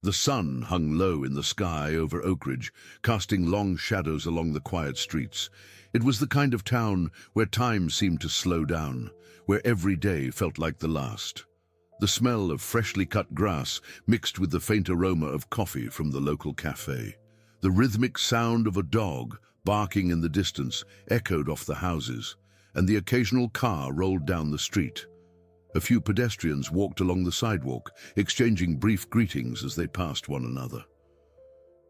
The sun hung low in the sky over Oakridge, casting long shadows along the quiet streets. It was the kind of town where time seemed to slow down, where every day felt like the last. The smell of freshly cut grass mixed with the faint aroma of coffee from the local cafe. The rhythmic sound of a dog barking in the distance echoed off the houses, and the occasional car rolled down the street. A few pedestrians walked along the sidewalk, exchanging brief greetings as they passed one another.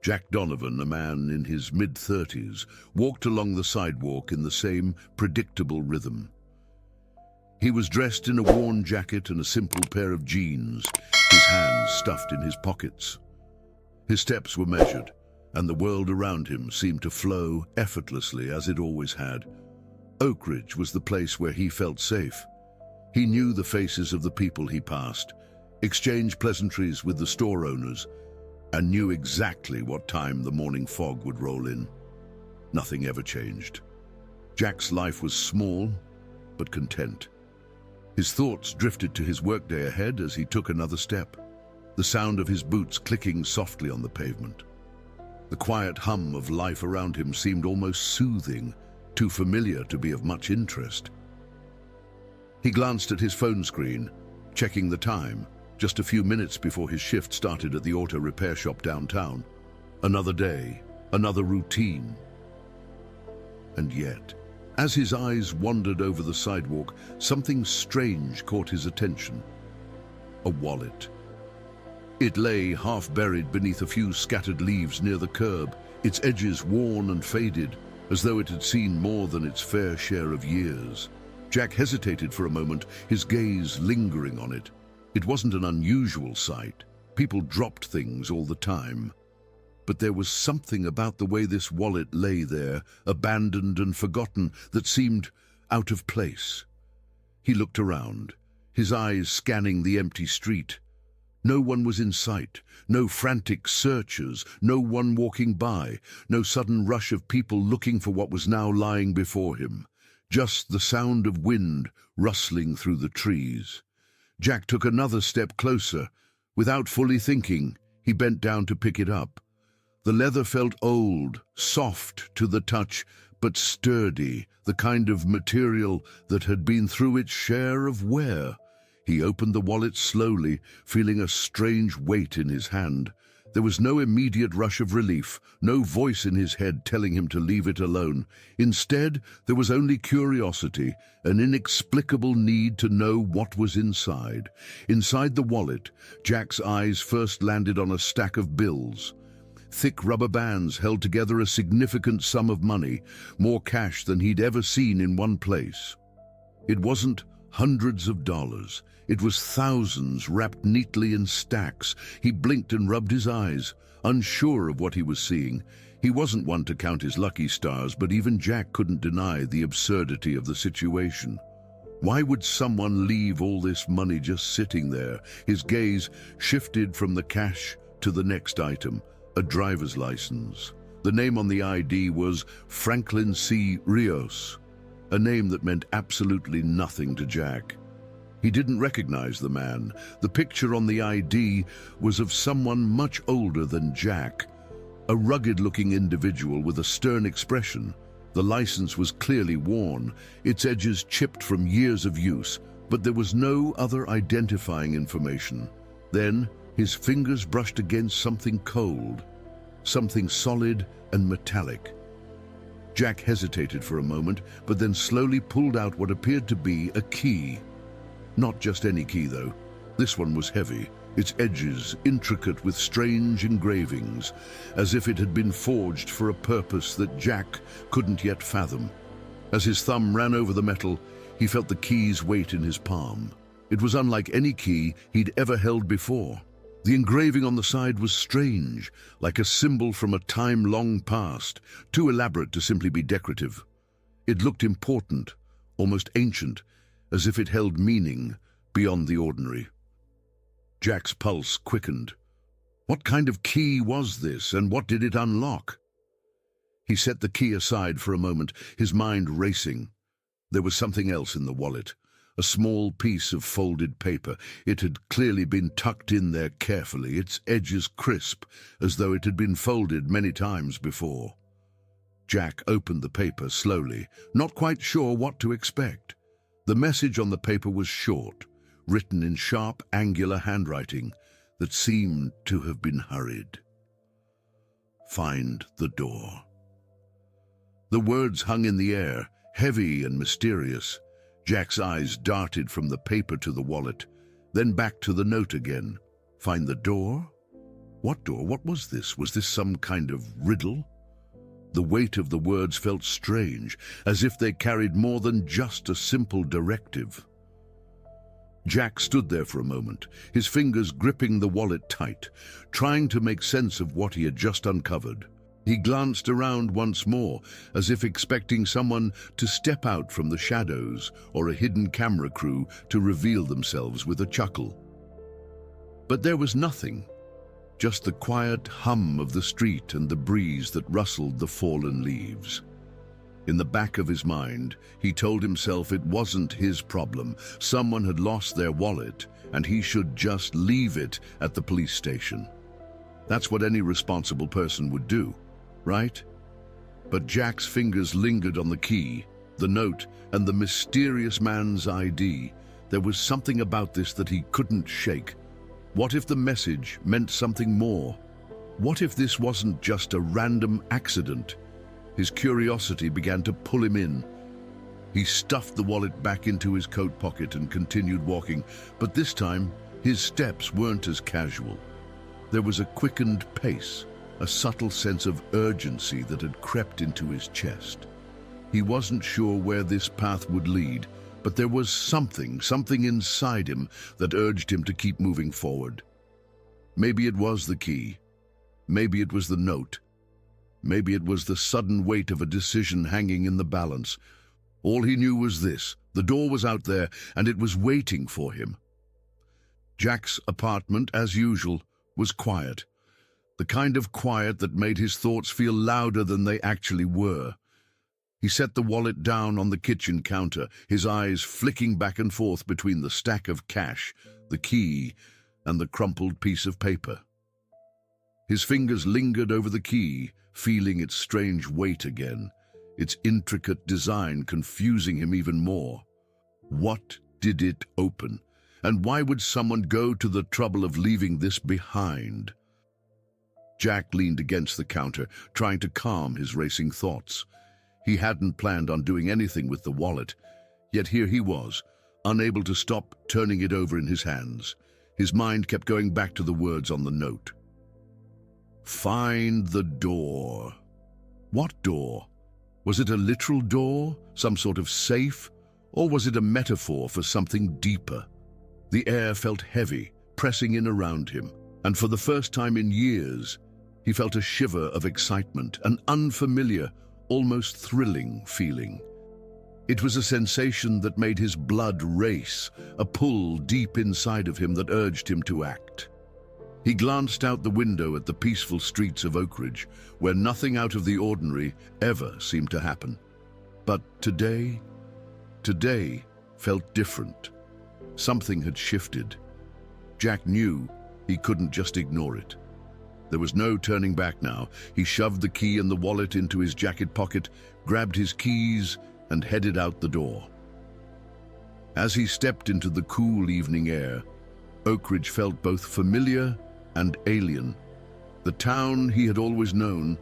Jack Donovan, a man in his mid-30s, walked along the sidewalk in the same predictable rhythm. He was dressed in a worn jacket and a simple pair of jeans, his hands stuffed in his pockets. His steps were measured, and the world around him seemed to flow effortlessly as it always had. Oakridge was the place where he felt safe. He knew the faces of the people he passed, exchanged pleasantries with the store owners, and knew exactly what time the morning fog would roll in. Nothing ever changed. Jack's life was small, but content. His thoughts drifted to his workday ahead as he took another step, the sound of his boots clicking softly on the pavement. The quiet hum of life around him seemed almost soothing, too familiar to be of much interest. He glanced at his phone screen, checking the time, just a few minutes before his shift started at the auto repair shop downtown. Another day, another routine. And yet, as his eyes wandered over the sidewalk, something strange caught his attention. A wallet. It lay half-buried beneath a few scattered leaves near the curb, its edges worn and faded, as though it had seen more than its fair share of years. Jack hesitated for a moment, his gaze lingering on it. It wasn't an unusual sight. People dropped things all the time. But there was something about the way this wallet lay there, abandoned and forgotten, that seemed out of place. He looked around, his eyes scanning the empty street. No one was in sight, no frantic searchers, no one walking by, no sudden rush of people looking for what was now lying before him. Just the sound of wind rustling through the trees. Jack took another step closer. Without fully thinking, he bent down to pick it up. The leather felt old, soft to the touch, but sturdy, the kind of material that had been through its share of wear. He opened the wallet slowly, feeling a strange weight in his hand. There was no immediate rush of relief, no voice in his head telling him to leave it alone. Instead, there was only curiosity, an inexplicable need to know what was inside. Inside the wallet, Jack's eyes first landed on a stack of bills. Thick rubber bands held together a significant sum of money, more cash than he'd ever seen in one place. It wasn't hundreds of dollars. It was thousands wrapped neatly in stacks. He blinked and rubbed his eyes, unsure of what he was seeing. He wasn't one to count his lucky stars, but even Jack couldn't deny the absurdity of the situation. Why would someone leave all this money just sitting there? His gaze shifted from the cash to the next item, a driver's license. The name on the ID was Franklin C. Rios, a name that meant absolutely nothing to Jack. He didn't recognize the man. The picture on the ID was of someone much older than Jack, a rugged-looking individual with a stern expression. The license was clearly worn, its edges chipped from years of use, but there was no other identifying information. Then, his fingers brushed against something cold, something solid and metallic. Jack hesitated for a moment, but then slowly pulled out what appeared to be a key. Not just any key, though. This one was heavy, its edges intricate with strange engravings, as if it had been forged for a purpose that Jack couldn't yet fathom. As his thumb ran over the metal, he felt the key's weight in his palm. It was unlike any key he'd ever held before. The engraving on the side was strange, like a symbol from a time long past, too elaborate to simply be decorative. It looked important, almost ancient, as if it held meaning beyond the ordinary. Jack's pulse quickened. What kind of key was this, and what did it unlock? He set the key aside for a moment, his mind racing. There was something else in the wallet, A small piece of folded paper. It had clearly been tucked in there carefully, its edges crisp, as though it had been folded many times before. Jack opened the paper slowly, not quite sure what to expect. The message on the paper was short, written in sharp, angular handwriting that seemed to have been hurried. Find the door. The words hung in the air, heavy and mysterious. Jack's eyes darted from the paper to the wallet, then back to the note again. Find the door? What door? What was this? Was this some kind of riddle? The weight of the words felt strange, as if they carried more than just a simple directive. Jack stood there for a moment, his fingers gripping the wallet tight, trying to make sense of what he had just uncovered. He glanced around once more, as if expecting someone to step out from the shadows or a hidden camera crew to reveal themselves with a chuckle. But there was nothing, just the quiet hum of the street and the breeze that rustled the fallen leaves. In the back of his mind, he told himself it wasn't his problem. Someone had lost their wallet, and he should just leave it at the police station. That's what any responsible person would do, right? But Jack's fingers lingered on the key, the note, and the mysterious man's ID. There was something about this that he couldn't shake. What if the message meant something more? What if this wasn't just a random accident? His curiosity began to pull him in. He stuffed the wallet back into his coat pocket and continued walking, but this time his steps weren't as casual. There was a quickened pace, a subtle sense of urgency that had crept into his chest. He wasn't sure where this path would lead, but there was something inside him that urged him to keep moving forward. Maybe it was the key. Maybe it was the note. Maybe it was the sudden weight of a decision hanging in the balance. All he knew was this: the door was out there, and it was waiting for him. Jack's apartment, as usual, was quiet. The kind of quiet that made his thoughts feel louder than they actually were. He set the wallet down on the kitchen counter, his eyes flicking back and forth between the stack of cash, the key, and the crumpled piece of paper. His fingers lingered over the key, feeling its strange weight again, its intricate design confusing him even more. What did it open? And why would someone go to the trouble of leaving this behind? Jack leaned against the counter, trying to calm his racing thoughts. He hadn't planned on doing anything with the wallet, yet here he was, unable to stop turning it over in his hands. His mind kept going back to the words on the note. Find the door. What door? Was it a literal door, some sort of safe, or was it a metaphor for something deeper? The air felt heavy, pressing in around him, and for the first time in years, he felt a shiver of excitement, an unfamiliar, almost thrilling feeling. It was a sensation that made his blood race, a pull deep inside of him that urged him to act. He glanced out the window at the peaceful streets of Oakridge, where nothing out of the ordinary ever seemed to happen. But today felt different. Something had shifted. Jack knew he couldn't just ignore it. There was no turning back now. He shoved the key and the wallet into his jacket pocket, grabbed his keys, and headed out the door. As he stepped into the cool evening air, Oakridge felt both familiar and alien. The town he had always known,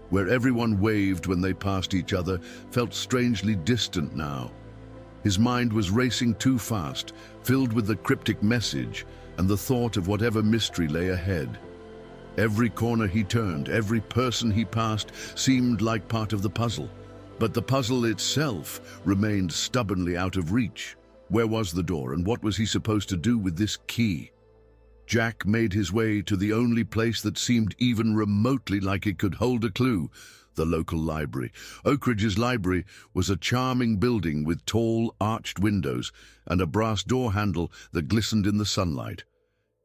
where everyone waved when they passed each other, felt strangely distant now. His mind was racing too fast, filled with the cryptic message and the thought of whatever mystery lay ahead. Every corner he turned, every person he passed seemed like part of the puzzle. But the puzzle itself remained stubbornly out of reach. Where was the door, and what was he supposed to do with this key? Jack made his way to the only place that seemed even remotely like it could hold a clue: the local library. Oakridge's library was a charming building with tall, arched windows and a brass door handle that glistened in the sunlight.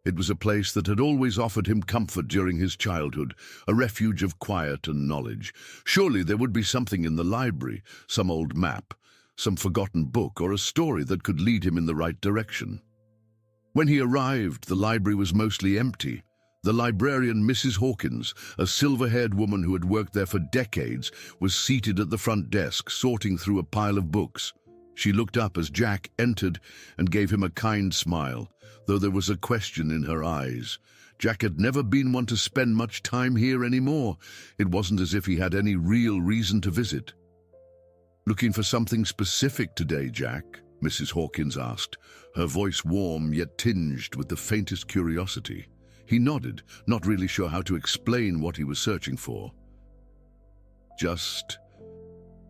It was a place that had always offered him comfort during his childhood, a refuge of quiet and knowledge. Surely there would be something in the library, some old map, some forgotten book or a story that could lead him in the right direction. When he arrived, the library was mostly empty. The librarian, Mrs. Hawkins, a silver-haired woman who had worked there for decades, was seated at the front desk, sorting through a pile of books. She looked up as Jack entered and gave him a kind smile, though there was a question in her eyes. Jack had never been one to spend much time here anymore. It wasn't as if he had any real reason to visit. "Looking for something specific today, Jack?" Mrs. Hawkins asked, her voice warm yet tinged with the faintest curiosity. He nodded, not really sure how to explain what he was searching for. "Just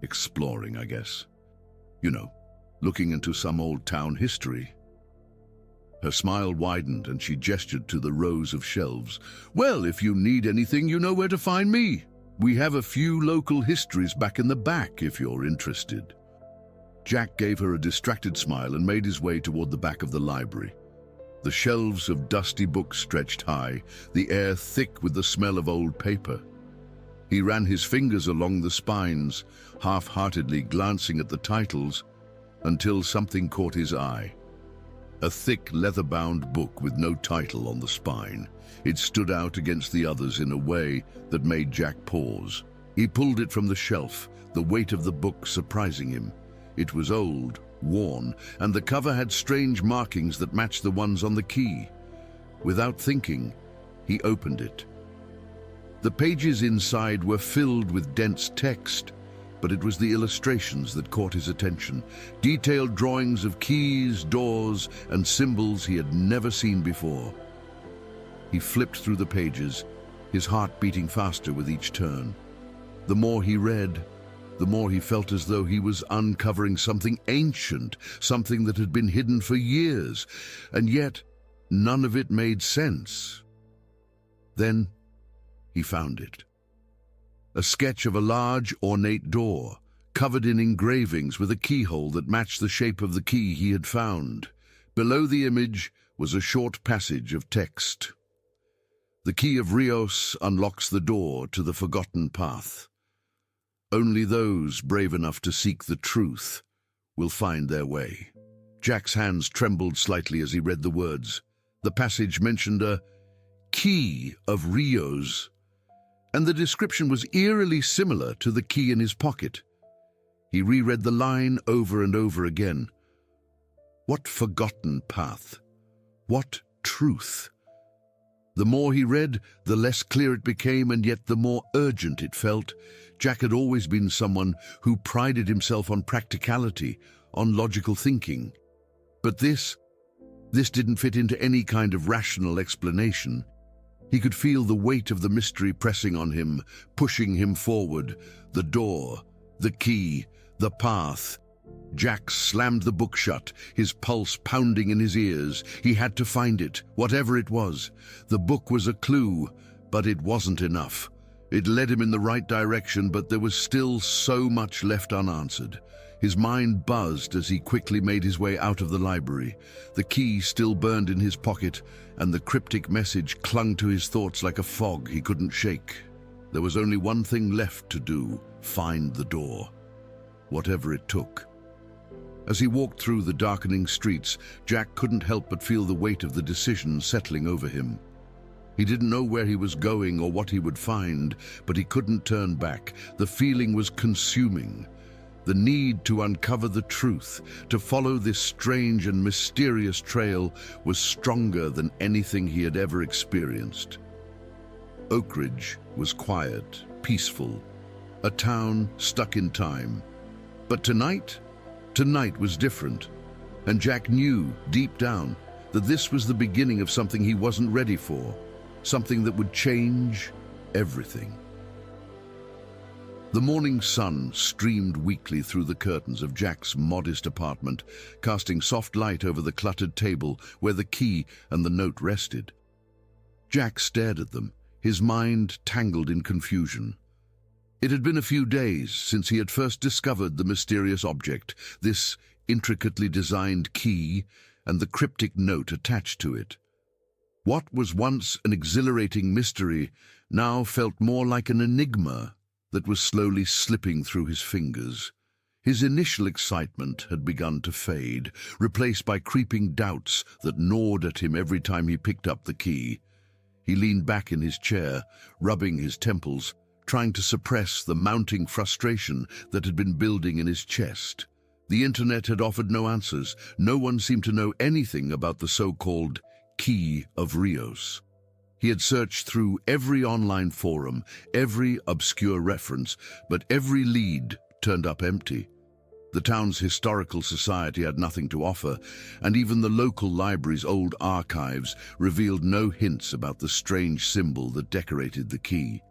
exploring, I guess. You know, looking into some old town history." Her smile widened and she gestured to the rows of shelves. "Well, if you need anything, you know where to find me. We have a few local histories back in the back if you're interested." Jack gave her a distracted smile and made his way toward the back of the library. The shelves of dusty books stretched high, the air thick with the smell of old paper. He ran his fingers along the spines, half-heartedly glancing at the titles, until something caught his eye. A thick, leather-bound book with no title on the spine. It stood out against the others in a way that made Jack pause. He pulled it from the shelf, the weight of the book surprising him. It was old, worn, and the cover had strange markings that matched the ones on the key. Without thinking, he opened it. The pages inside were filled with dense text, but it was the illustrations that caught his attention. Detailed drawings of keys, doors, and symbols he had never seen before. He flipped through the pages, his heart beating faster with each turn. The more he read, the more he felt as though he was uncovering something ancient, something that had been hidden for years, and yet none of it made sense. Then he found it. A sketch of a large, ornate door, covered in engravings with a keyhole that matched the shape of the key he had found. Below the image was a short passage of text. "The key of Rios unlocks the door to the forgotten path. Only those brave enough to seek the truth will find their way." Jack's hands trembled slightly as he read the words. The passage mentioned a key of Rios, and the description was eerily similar to the key in his pocket. He reread the line over and over again. What forgotten path? What truth? The more he read, the less clear it became, and yet the more urgent it felt. Jack had always been someone who prided himself on practicality, on logical thinking. But this didn't fit into any kind of rational explanation. He could feel the weight of the mystery pressing on him, pushing him forward. The door, the key, the path. Jack slammed the book shut, his pulse pounding in his ears. He had to find it, whatever it was. The book was a clue, but it wasn't enough. It led him in the right direction, but there was still so much left unanswered. His mind buzzed as he quickly made his way out of the library. The key still burned in his pocket, and the cryptic message clung to his thoughts like a fog he couldn't shake. There was only one thing left to do: find the door, whatever it took. As he walked through the darkening streets, Jack couldn't help but feel the weight of the decision settling over him. He didn't know where he was going or what he would find, but he couldn't turn back. The feeling was consuming. The need to uncover the truth, to follow this strange and mysterious trail, was stronger than anything he had ever experienced. Oak Ridge was quiet, peaceful, a town stuck in time. But tonight was different, and Jack knew, deep down, that this was the beginning of something he wasn't ready for, something that would change everything. The morning sun streamed weakly through the curtains of Jack's modest apartment, casting soft light over the cluttered table where the key and the note rested. Jack stared at them, his mind tangled in confusion. It had been a few days since he had first discovered the mysterious object, this intricately designed key, and the cryptic note attached to it. What was once an exhilarating mystery now felt more like an enigma that was slowly slipping through his fingers. His initial excitement had begun to fade, replaced by creeping doubts that gnawed at him every time he picked up the key. He leaned back in his chair, rubbing his temples, trying to suppress the mounting frustration that had been building in his chest. The internet had offered no answers. No one seemed to know anything about the so-called Key of Rios. He had searched through every online forum, every obscure reference, but every lead turned up empty. The town's historical society had nothing to offer, and even the local library's old archives revealed no hints about the strange symbol that decorated the key.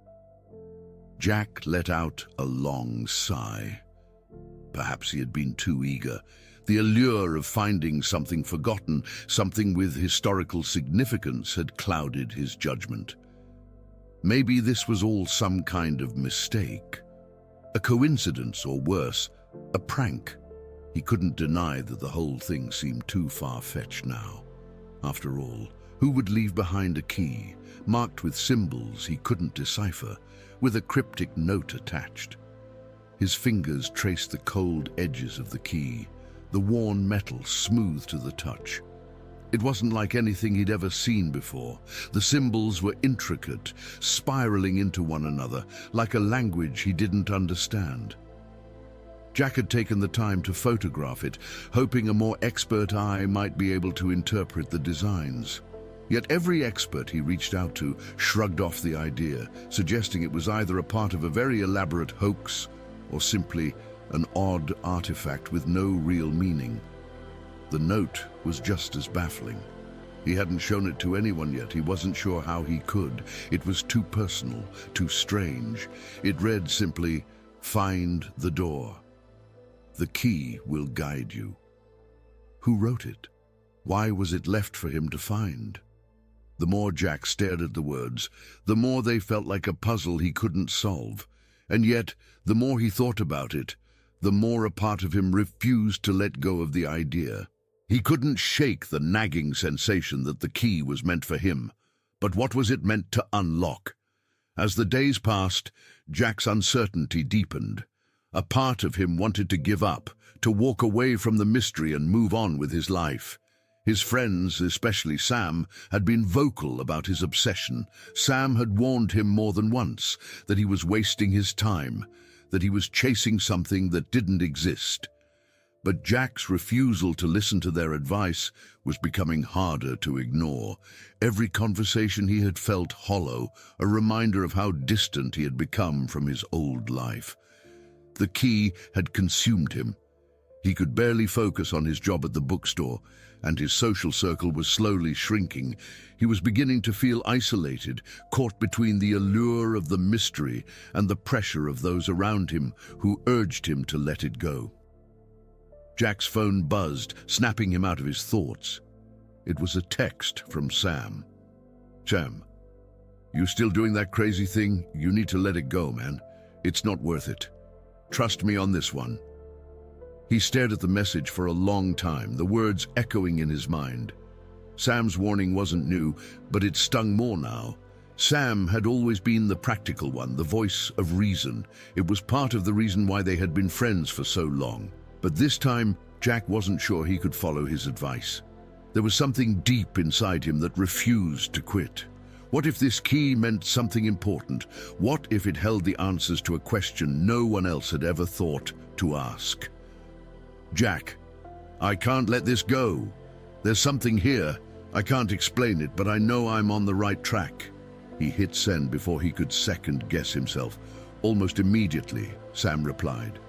Jack let out a long sigh. Perhaps he had been too eager. The allure of finding something forgotten, something with historical significance, had clouded his judgment. Maybe this was all some kind of mistake. A coincidence, or worse, a prank. He couldn't deny that the whole thing seemed too far-fetched now. After all, who would leave behind a key, marked with symbols he couldn't decipher, with a cryptic note attached? His fingers traced the cold edges of the key, the worn metal smooth to the touch. It wasn't like anything he'd ever seen before. The symbols were intricate, spiraling into one another, like a language he didn't understand. Jack had taken the time to photograph it, hoping a more expert eye might be able to interpret the designs. Yet every expert he reached out to shrugged off the idea, suggesting it was either a part of a very elaborate hoax or simply an odd artifact with no real meaning. The note was just as baffling. He hadn't shown it to anyone yet. He wasn't sure how he could. It was too personal, too strange. It read simply, "Find the door. The key will guide you." Who wrote it? Why was it left for him to find? The more Jack stared at the words, the more they felt like a puzzle he couldn't solve. And yet, the more he thought about it, the more a part of him refused to let go of the idea. He couldn't shake the nagging sensation that the key was meant for him. But what was it meant to unlock? As the days passed, Jack's uncertainty deepened. A part of him wanted to give up, to walk away from the mystery and move on with his life. His friends, especially Sam, had been vocal about his obsession. Sam had warned him more than once that he was wasting his time, that he was chasing something that didn't exist. But Jack's refusal to listen to their advice was becoming harder to ignore. Every conversation he had felt hollow, a reminder of how distant he had become from his old life. The key had consumed him. He could barely focus on his job at the bookstore, and his social circle was slowly shrinking. He was beginning to feel isolated, caught between the allure of the mystery and the pressure of those around him who urged him to let it go. Jack's phone buzzed, snapping him out of his thoughts. It was a text from Sam. "Sam, you still doing that crazy thing? You need to let it go, man. It's not worth it. Trust me on this one." He stared at the message for a long time, the words echoing in his mind. Sam's warning wasn't new, but it stung more now. Sam had always been the practical one, the voice of reason. It was part of the reason why they had been friends for so long. But this time, Jack wasn't sure he could follow his advice. There was something deep inside him that refused to quit. What if this key meant something important? What if it held the answers to a question no one else had ever thought to ask? "Jack, I can't let this go. There's something here. I can't explain it, but I know I'm on the right track." He hit send before he could second-guess himself. Almost immediately, Sam replied.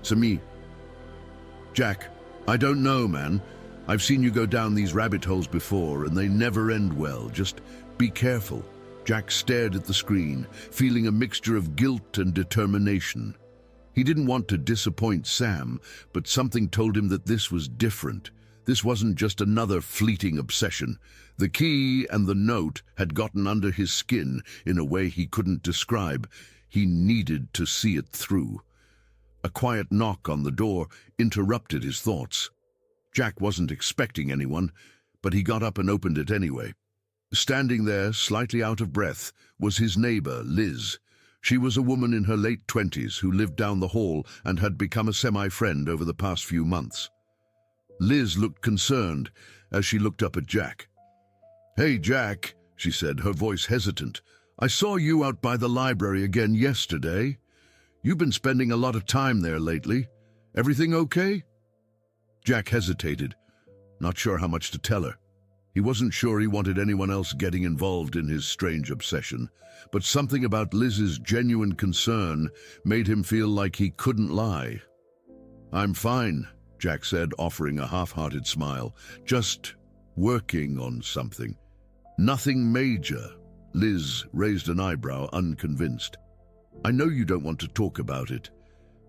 "Sami, Jack, I don't know, man. I've seen you go down these rabbit holes before, and they never end well. Just be careful." Jack stared at the screen, feeling a mixture of guilt and determination. He didn't want to disappoint Sam, but something told him that this was different. This wasn't just another fleeting obsession. The key and the note had gotten under his skin in a way he couldn't describe. He needed to see it through. A quiet knock on the door interrupted his thoughts. Jack wasn't expecting anyone, but he got up and opened it anyway. Standing there, slightly out of breath, was his neighbor, Liz. She was a woman in her late 20s who lived down the hall and had become a semi-friend over the past few months. Liz looked concerned as she looked up at Jack. "Hey, Jack," she said, her voice hesitant. "I saw you out by the library again yesterday. You've been spending a lot of time there lately. Everything okay?" Jack hesitated, not sure how much to tell her. He wasn't sure he wanted anyone else getting involved in his strange obsession, but something about Liz's genuine concern made him feel like he couldn't lie. "I'm fine," Jack said, offering a half-hearted smile. "Just working on something." "Nothing major?" Liz raised an eyebrow, unconvinced. "I know you don't want to talk about it,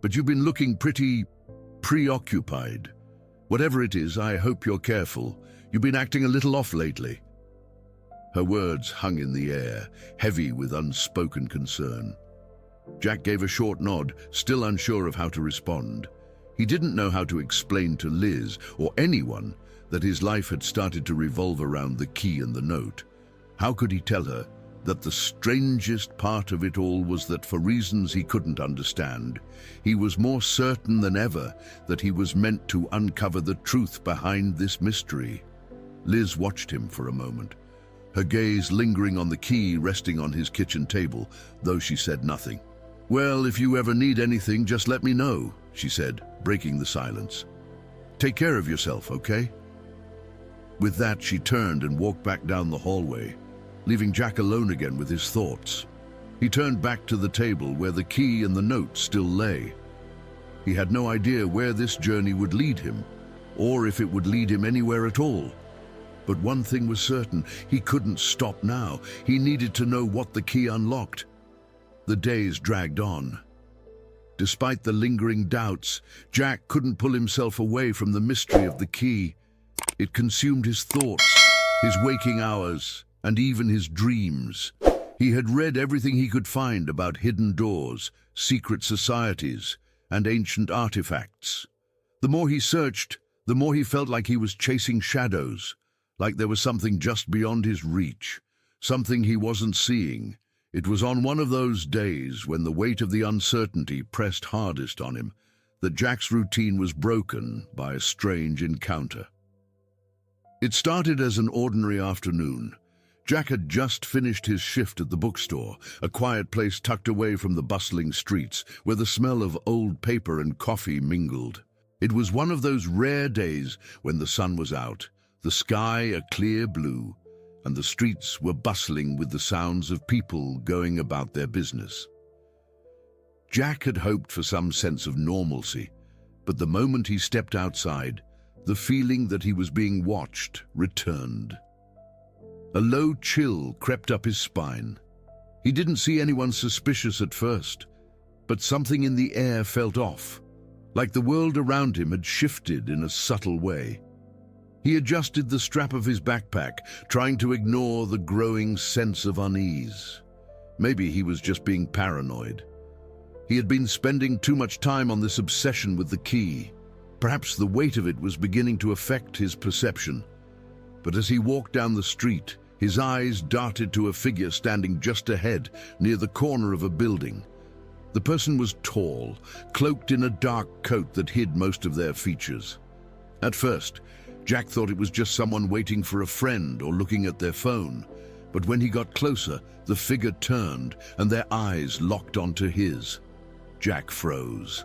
but you've been looking pretty preoccupied. Whatever it is, I hope you're careful. You've been acting a little off lately." Her words hung in the air, heavy with unspoken concern. Jack gave a short nod, still unsure of how to respond. He didn't know how to explain to Liz, or anyone, that his life had started to revolve around the key and the note. How could he tell her that the strangest part of it all was that, for reasons he couldn't understand, he was more certain than ever that he was meant to uncover the truth behind this mystery? Liz watched him for a moment, her gaze lingering on the key resting on his kitchen table, though she said nothing. "Well, if you ever need anything, just let me know," she said, breaking the silence. "Take care of yourself, okay?" With that, she turned and walked back down the hallway, leaving Jack alone again with his thoughts. He turned back to the table where the key and the note still lay. He had no idea where this journey would lead him, or if it would lead him anywhere at all. But one thing was certain: he couldn't stop now. He needed to know what the key unlocked. The days dragged on. Despite the lingering doubts, Jack couldn't pull himself away from the mystery of the key. It consumed his thoughts, his waking hours, and even his dreams. He had read everything he could find about hidden doors, secret societies, and ancient artifacts. The more he searched, the more he felt like he was chasing shadows, like there was something just beyond his reach, something he wasn't seeing. It was on one of those days when the weight of the uncertainty pressed hardest on him that Jack's routine was broken by a strange encounter. It started as an ordinary afternoon. Jack had just finished his shift at the bookstore, a quiet place tucked away from the bustling streets, where the smell of old paper and coffee mingled. It was one of those rare days when the sun was out, the sky a clear blue, and the streets were bustling with the sounds of people going about their business. Jack had hoped for some sense of normalcy, but the moment he stepped outside, the feeling that he was being watched returned. A low chill crept up his spine. He didn't see anyone suspicious at first, but something in the air felt off, like the world around him had shifted in a subtle way. He adjusted the strap of his backpack, trying to ignore the growing sense of unease. Maybe he was just being paranoid. He had been spending too much time on this obsession with the key. Perhaps the weight of it was beginning to affect his perception. But as he walked down the street, his eyes darted to a figure standing just ahead, near the corner of a building. The person was tall, cloaked in a dark coat that hid most of their features. At first, Jack thought it was just someone waiting for a friend or looking at their phone. But when he got closer, the figure turned and their eyes locked onto his. Jack froze.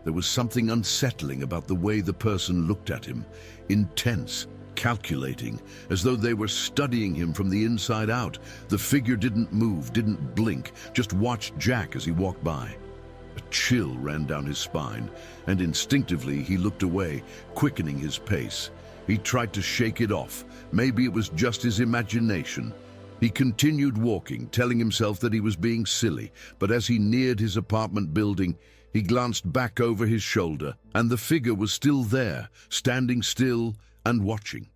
There was something unsettling about the way the person looked at him, intense, calculating, as though they were studying him from the inside out. The figure didn't move, didn't blink, just watched Jack as he walked by. A chill ran down his spine, and instinctively he looked away, quickening his pace. He tried to shake it off. Maybe it was just his imagination. He continued walking, telling himself that he was being silly, but as he neared his apartment building, he glanced back over his shoulder, and the figure was still there, standing still and watching.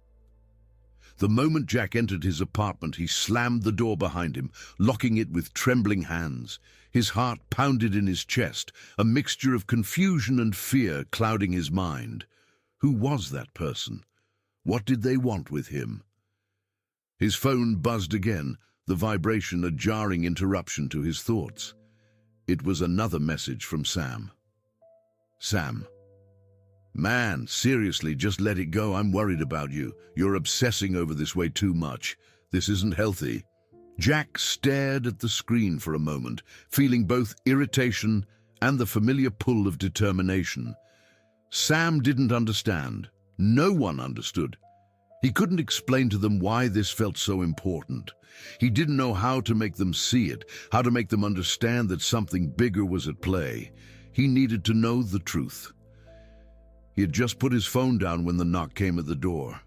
The moment Jack entered his apartment, he slammed the door behind him, locking it with trembling hands. His heart pounded in his chest, a mixture of confusion and fear clouding his mind. Who was that person? What did they want with him? His phone buzzed again, the vibration a jarring interruption to his thoughts. It was another message from Sam. Sam. Man, seriously, just let it go. I'm worried about you. You're obsessing over this way too much. This isn't healthy. Jack stared at the screen for a moment, feeling both irritation and the familiar pull of determination. Sam didn't understand. No one understood. He couldn't explain to them why this felt so important. He didn't know how to make them see it, how to make them understand that something bigger was at play. He needed to know the truth. He had just put his phone down when the knock came at the door.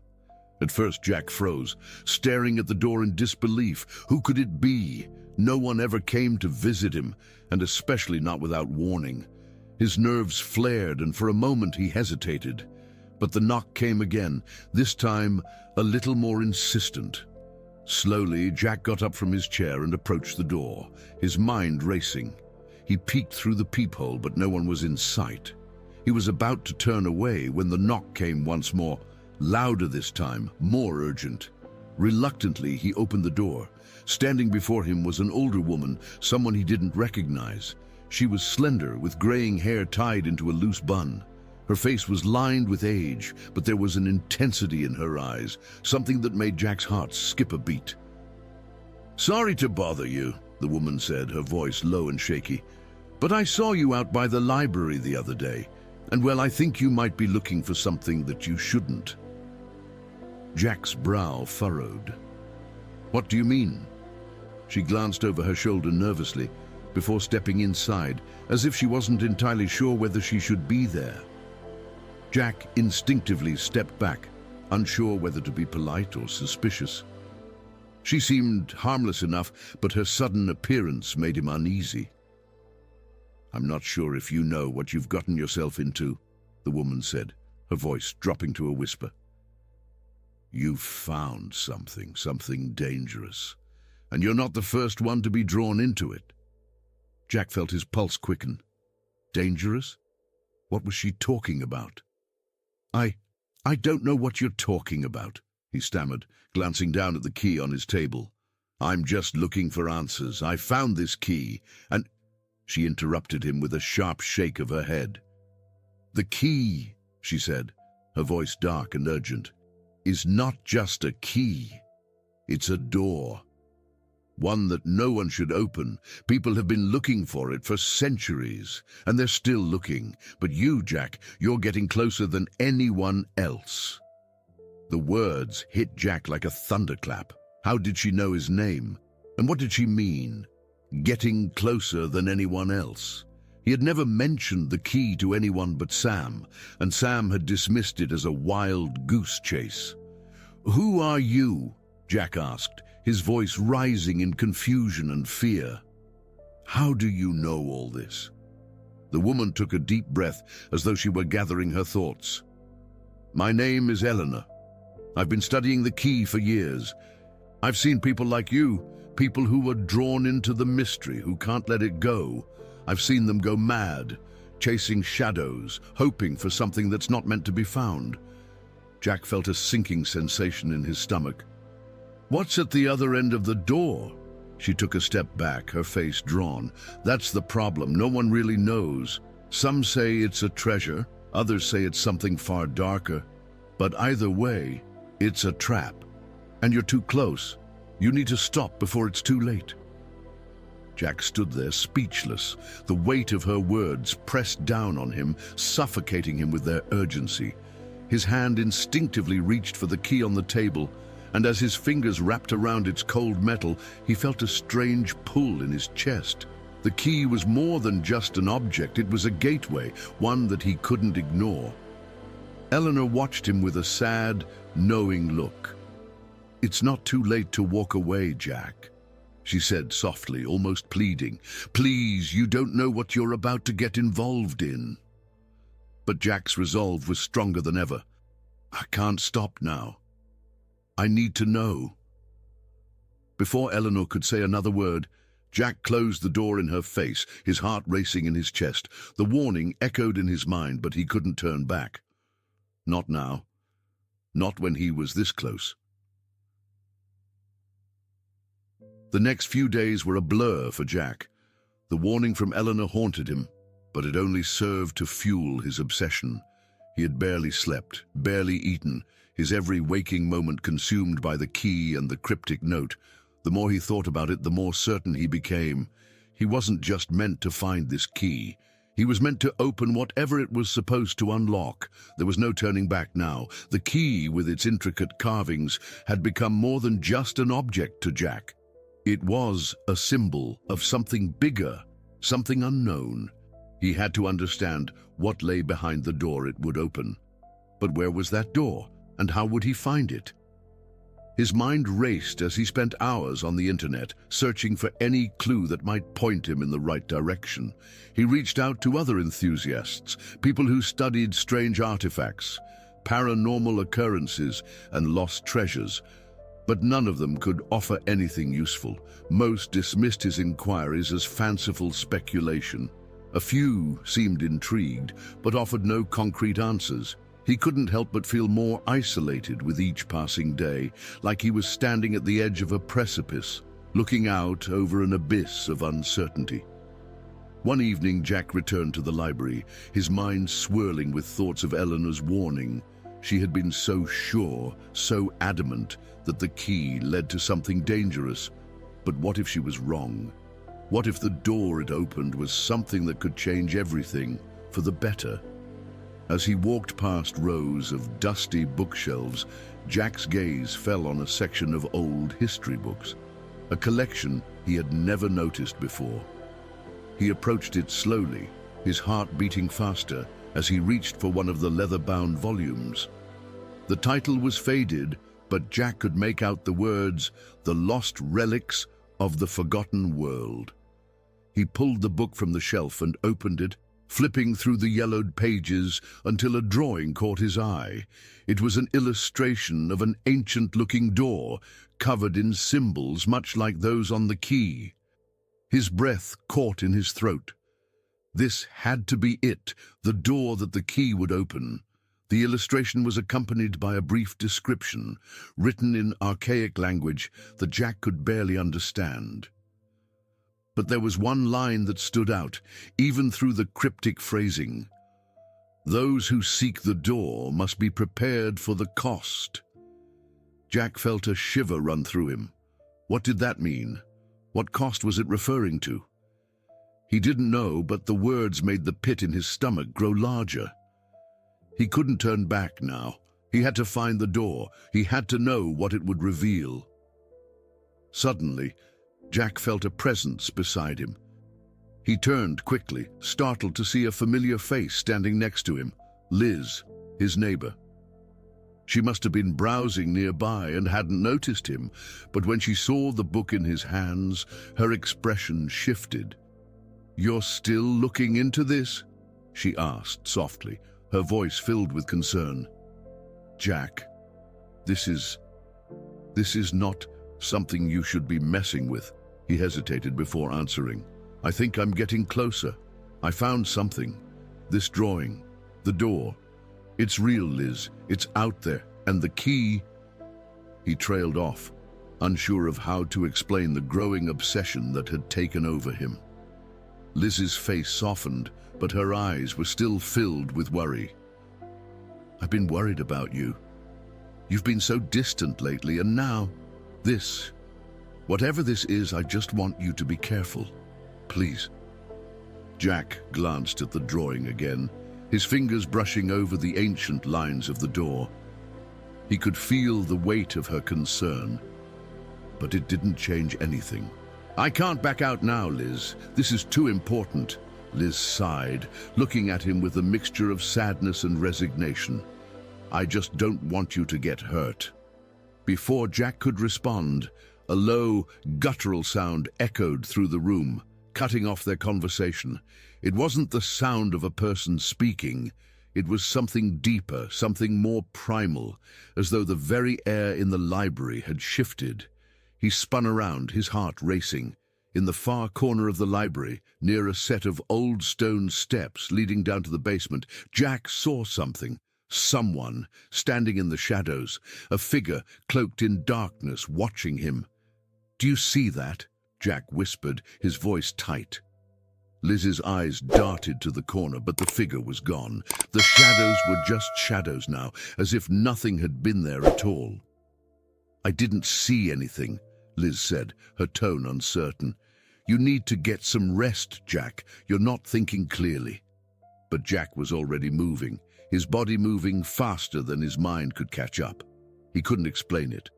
At first, Jack froze, staring at the door in disbelief. Who could it be? No one ever came to visit him, and especially not without warning. His nerves flared, and for a moment he hesitated. But the knock came again, this time a little more insistent. Slowly, Jack got up from his chair and approached the door, his mind racing. He peeked through the peephole, but no one was in sight. He was about to turn away when the knock came once more, louder this time, more urgent. Reluctantly, he opened the door. Standing before him was an older woman, someone he didn't recognize. She was slender, with graying hair tied into a loose bun. Her face was lined with age, but there was an intensity in her eyes, something that made Jack's heart skip a beat. "Sorry to bother you," the woman said, her voice low and shaky, "but I saw you out by the library the other day. And well, I think you might be looking for something that you shouldn't." Jack's brow furrowed. "What do you mean?" She glanced over her shoulder nervously before stepping inside, as if she wasn't entirely sure whether she should be there. Jack instinctively stepped back, unsure whether to be polite or suspicious. She seemed harmless enough, but her sudden appearance made him uneasy. "I'm not sure if you know what you've gotten yourself into," the woman said, her voice dropping to a whisper. "You've found something dangerous, and you're not the first one to be drawn into it." Jack felt his pulse quicken. Dangerous? What was she talking about? I don't know what you're talking about," he stammered, glancing down at the key on his table. "I'm just looking for answers. I found this key, and—" She interrupted him with a sharp shake of her head. "The key," she said, her voice dark and urgent, "is not just a key. It's a door. One that no one should open. People have been looking for it for centuries, and they're still looking. But you, Jack, you're getting closer than anyone else." The words hit Jack like a thunderclap. How did she know his name? And what did she mean? Getting closer than anyone else. He had never mentioned the key to anyone but Sam, and Sam had dismissed it as a wild goose chase. "Who are you?" Jack asked, his voice rising in confusion and fear. "How do you know all this?" The woman took a deep breath as though she were gathering her thoughts. "My name is Eleanor. I've been studying the key for years. I've seen people like you, people who are drawn into the mystery, who can't let it go. I've seen them go mad, chasing shadows, hoping for something that's not meant to be found." Jack felt a sinking sensation in his stomach. "What's at the other end of the door?" She took a step back, her face drawn. "That's the problem. No one really knows. Some say it's a treasure, others say it's something far darker. But either way, it's a trap. And you're too close. You need to stop before it's too late." Jack stood there speechless, the weight of her words pressed down on him, suffocating him with their urgency. His hand instinctively reached for the key on the table, and as his fingers wrapped around its cold metal, he felt a strange pull in his chest. The key was more than just an object. It was a gateway, one that he couldn't ignore. Eleanor watched him with a sad, knowing look. "It's not too late to walk away, Jack," she said softly, almost pleading. "Please, you don't know what you're about to get involved in." But Jack's resolve was stronger than ever. "I can't stop now. I need to know." Before Eleanor could say another word, Jack closed the door in her face, his heart racing in his chest. The warning echoed in his mind, but he couldn't turn back. Not now. Not when he was this close. The next few days were a blur for Jack. The warning from Eleanor haunted him, but it only served to fuel his obsession. He had barely slept, barely eaten, his every waking moment consumed by the key and the cryptic note. The more he thought about it, the more certain he became. He wasn't just meant to find this key. He was meant to open whatever it was supposed to unlock. There was no turning back now. The key, with its intricate carvings, had become more than just an object to Jack. It was a symbol of something bigger, something unknown. He had to understand what lay behind the door it would open. But where was that door, and how would he find it? His mind raced as he spent hours on the internet, searching for any clue that might point him in the right direction. He reached out to other enthusiasts, people who studied strange artifacts, paranormal occurrences, and lost treasures. But none of them could offer anything useful. Most dismissed his inquiries as fanciful speculation. A few seemed intrigued, but offered no concrete answers. He couldn't help but feel more isolated with each passing day, like he was standing at the edge of a precipice, looking out over an abyss of uncertainty. One evening, Jack returned to the library, his mind swirling with thoughts of Eleanor's warning. She had been so sure, so adamant, that the key led to something dangerous. But what if she was wrong? What if the door it opened was something that could change everything for the better? As he walked past rows of dusty bookshelves, Jack's gaze fell on a section of old history books, a collection he had never noticed before. He approached it slowly, his heart beating faster as he reached for one of the leather-bound volumes. The title was faded, but Jack could make out the words, "The Lost Relics of the Forgotten World." He pulled the book from the shelf and opened it, flipping through the yellowed pages until a drawing caught his eye. It was an illustration of an ancient-looking door, covered in symbols much like those on the key. His breath caught in his throat. This had to be it, the door that the key would open. The illustration was accompanied by a brief description, written in archaic language that Jack could barely understand. But there was one line that stood out, even through the cryptic phrasing. "Those who seek the door must be prepared for the cost." Jack felt a shiver run through him. What did that mean? What cost was it referring to? He didn't know, but the words made the pit in his stomach grow larger. He couldn't turn back now. He had to find the door. He had to know what it would reveal. Suddenly, Jack felt a presence beside him. He turned quickly, startled to see a familiar face standing next to him, Liz, his neighbor. She must have been browsing nearby and hadn't noticed him, but when she saw the book in his hands, her expression shifted. "You're still looking into this?" she asked softly, her voice filled with concern. "Jack, this is not something you should be messing with." He hesitated before answering. "I think I'm getting closer. I found something. This drawing. The door. It's real, Liz. It's out there. And the key..." He trailed off, unsure of how to explain the growing obsession that had taken over him. Liz's face softened, but her eyes were still filled with worry. "I've been worried about you. You've been so distant lately, and now, this. Whatever this is, I just want you to be careful. Please." Jack glanced at the drawing again, his fingers brushing over the ancient lines of the door. He could feel the weight of her concern, but it didn't change anything. "I can't back out now, Liz. This is too important." Liz sighed, looking at him with a mixture of sadness and resignation. "I just don't want you to get hurt." Before Jack could respond, a low, guttural sound echoed through the room, cutting off their conversation. It wasn't the sound of a person speaking. It was something deeper, something more primal, as though the very air in the library had shifted. He spun around, his heart racing. In the far corner of the library, near a set of old stone steps leading down to the basement, Jack saw something. Someone, standing in the shadows, a figure cloaked in darkness, watching him. "Do you see that?" Jack whispered, his voice tight. Liz's eyes darted to the corner, but the figure was gone. The shadows were just shadows now, as if nothing had been there at all. "I didn't see anything," Liz said, her tone uncertain. "You need to get some rest, Jack. You're not thinking clearly." But Jack was already moving, his body moving faster than his mind could catch up. He couldn't explain it,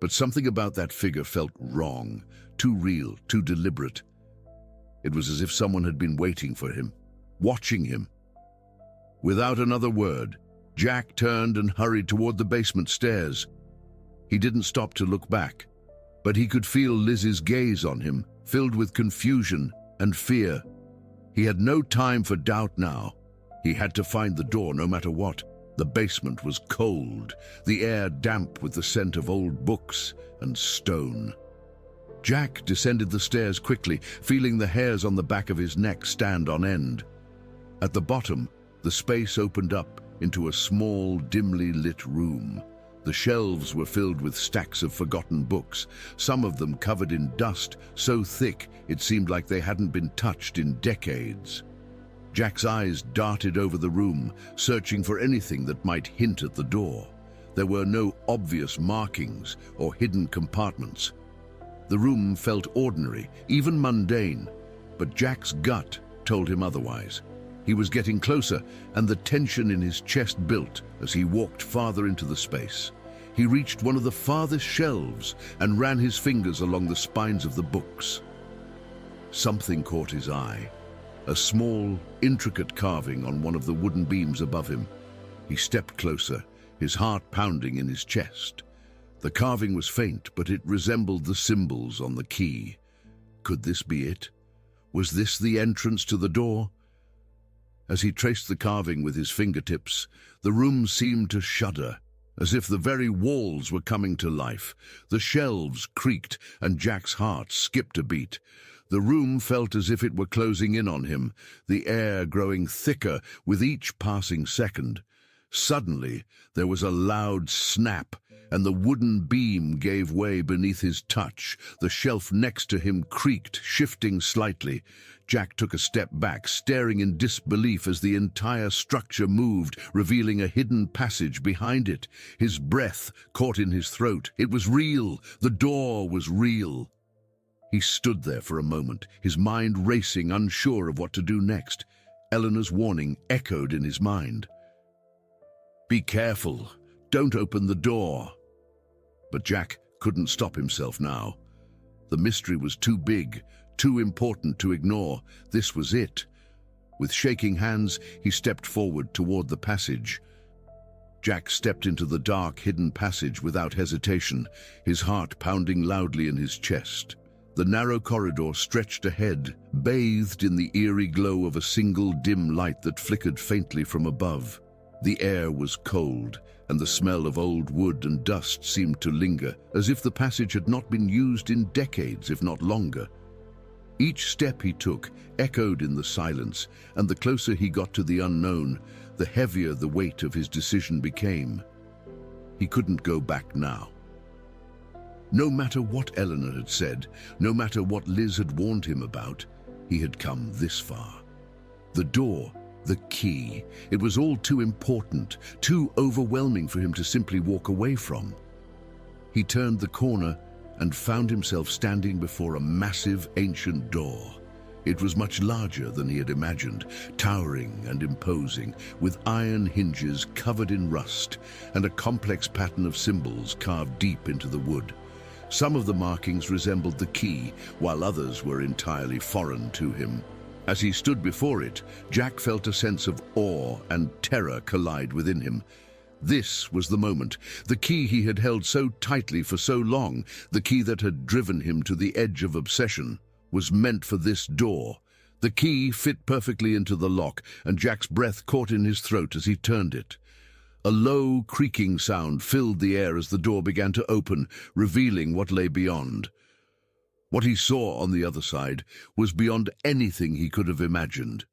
but something about that figure felt wrong, too real, too deliberate. It was as if someone had been waiting for him, watching him. Without another word, Jack turned and hurried toward the basement stairs. He didn't stop to look back, but he could feel Liz's gaze on him, filled with confusion and fear. He had no time for doubt now. He had to find the door no matter what. The basement was cold, the air damp with the scent of old books and stone. Jack descended the stairs quickly, feeling the hairs on the back of his neck stand on end. At the bottom, the space opened up into a small, dimly lit room. The shelves were filled with stacks of forgotten books, some of them covered in dust so thick it seemed like they hadn't been touched in decades. Jack's eyes darted over the room, searching for anything that might hint at the door. There were no obvious markings or hidden compartments. The room felt ordinary, even mundane, but Jack's gut told him otherwise. He was getting closer, and the tension in his chest built as he walked farther into the space. He reached one of the farthest shelves and ran his fingers along the spines of the books. Something caught his eye. A small, intricate carving on one of the wooden beams above him. He stepped closer, his heart pounding in his chest. The carving was faint, but it resembled the symbols on the key. Could this be it? Was this the entrance to the door? As he traced the carving with his fingertips, the room seemed to shudder, as if the very walls were coming to life. The shelves creaked, and Jack's heart skipped a beat. The room felt as if it were closing in on him, the air growing thicker with each passing second. Suddenly, there was a loud snap, and the wooden beam gave way beneath his touch. The shelf next to him creaked, shifting slightly. Jack took a step back, staring in disbelief as the entire structure moved, revealing a hidden passage behind it. His breath caught in his throat. It was real. The door was real. He stood there for a moment, his mind racing, unsure of what to do next. Eleanor's warning echoed in his mind. "Be careful. Don't open the door." But Jack couldn't stop himself now. The mystery was too big, too important to ignore. This was it. With shaking hands, he stepped forward toward the passage. Jack stepped into the dark, hidden passage without hesitation, his heart pounding loudly in his chest. The narrow corridor stretched ahead, bathed in the eerie glow of a single dim light that flickered faintly from above. The air was cold, and the smell of old wood and dust seemed to linger, as if the passage had not been used in decades, if not longer. Each step he took echoed in the silence, and the closer he got to the unknown, the heavier the weight of his decision became. He couldn't go back now. No matter what Eleanor had said, no matter what Liz had warned him about, he had come this far. The door, the key, it was all too important, too overwhelming for him to simply walk away from. He turned the corner and found himself standing before a massive, ancient door. It was much larger than he had imagined, towering and imposing, with iron hinges covered in rust and a complex pattern of symbols carved deep into the wood. Some of the markings resembled the key, while others were entirely foreign to him. As he stood before it, Jack felt a sense of awe and terror collide within him. This was the moment. The key he had held so tightly for so long, the key that had driven him to the edge of obsession, was meant for this door. The key fit perfectly into the lock, and Jack's breath caught in his throat as he turned it. A low, creaking sound filled the air as the door began to open, revealing what lay beyond. What he saw on the other side was beyond anything he could have imagined.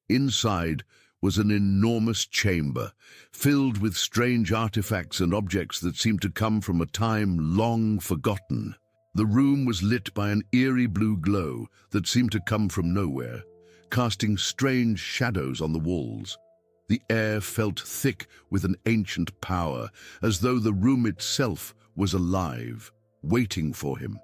Inside was an enormous chamber, filled with strange artifacts and objects that seemed to come from a time long forgotten. The room was lit by an eerie blue glow that seemed to come from nowhere. casting strange shadows on the walls. The air felt thick with an ancient power, as though the room itself was alive, waiting for him.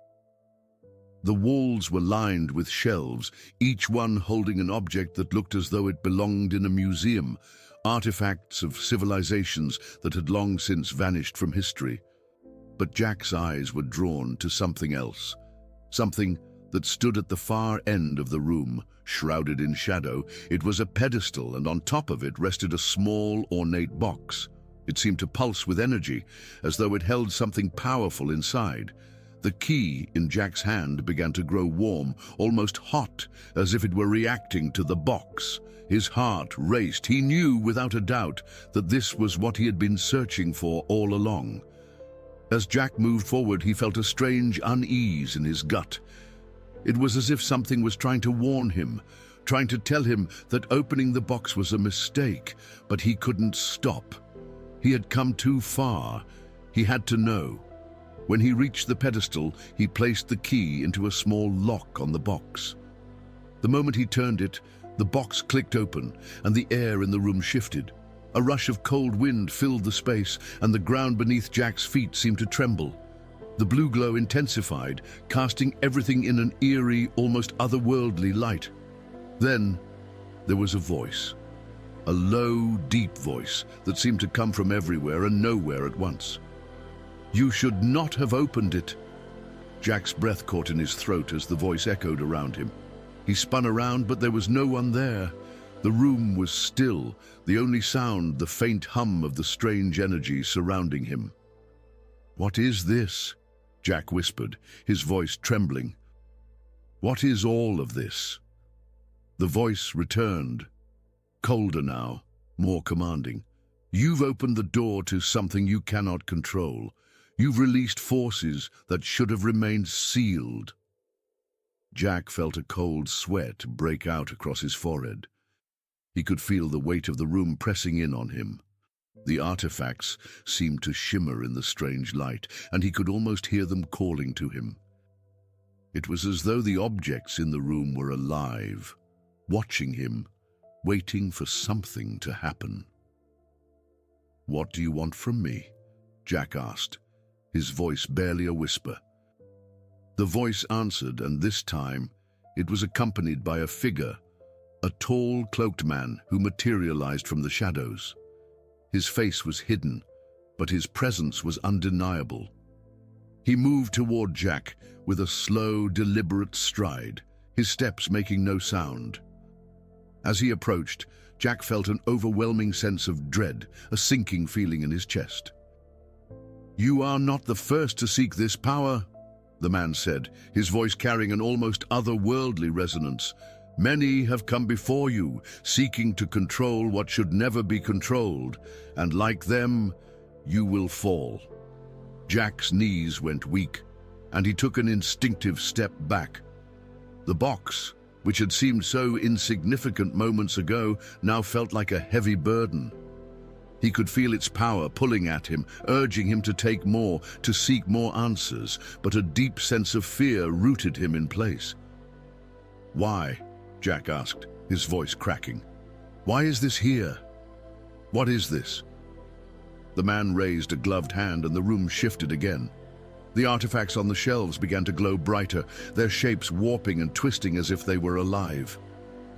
The walls were lined with shelves, each one holding an object that looked as though it belonged in a museum, artifacts of civilizations that had long since vanished from history. But Jack's eyes were drawn to something else, something that stood at the far end of the room, shrouded in shadow. It was a pedestal, and on top of it rested a small, ornate box. It seemed to pulse with energy, as though it held something powerful inside. The key in Jack's hand began to grow warm, almost hot, as if it were reacting to the box. His heart raced. He knew without a doubt that this was what he had been searching for all along. As Jack moved forward, he felt a strange unease in his gut. It was as if something was trying to warn him, trying to tell him that opening the box was a mistake, but he couldn't stop. He had come too far. He had to know. When he reached the pedestal, he placed the key into a small lock on the box. The moment he turned it, the box clicked open, and the air in the room shifted. A rush of cold wind filled the space, and the ground beneath Jack's feet seemed to tremble. The blue glow intensified, casting everything in an eerie, almost otherworldly light. Then there was a voice. A low, deep voice that seemed to come from everywhere and nowhere at once. "You should not have opened it." Jack's breath caught in his throat as the voice echoed around him. He spun around, but there was no one there. The room was still, the only sound the faint hum of the strange energy surrounding him. "What is this?" Jack whispered, his voice trembling. "What is all of this?" The voice returned, colder now, more commanding. "You've opened the door to something you cannot control. You've released forces that should have remained sealed." Jack felt a cold sweat break out across his forehead. He could feel the weight of the room pressing in on him. The artifacts seemed to shimmer in the strange light, and he could almost hear them calling to him. It was as though the objects in the room were alive, watching him, waiting for something to happen. "What do you want from me?" Jack asked, his voice barely a whisper. The voice answered, and this time it was accompanied by a figure, a tall, cloaked man who materialized from the shadows. His face was hidden, but his presence was undeniable. He moved toward Jack with a slow, deliberate stride, his steps making no sound. As he approached, Jack felt an overwhelming sense of dread, a sinking feeling in his chest. "You are not the first to seek this power," the man said, his voice carrying an almost otherworldly resonance. "Many have come before you, seeking to control what should never be controlled, and like them, you will fall." Jack's knees went weak, and he took an instinctive step back. The box, which had seemed so insignificant moments ago, now felt like a heavy burden. He could feel its power pulling at him, urging him to take more, to seek more answers, but a deep sense of fear rooted him in place. "Why?" Jack asked, his voice cracking. "Why is this here? What is this?" The man raised a gloved hand, and the room shifted again. The artifacts on the shelves began to glow brighter, their shapes warping and twisting as if they were alive.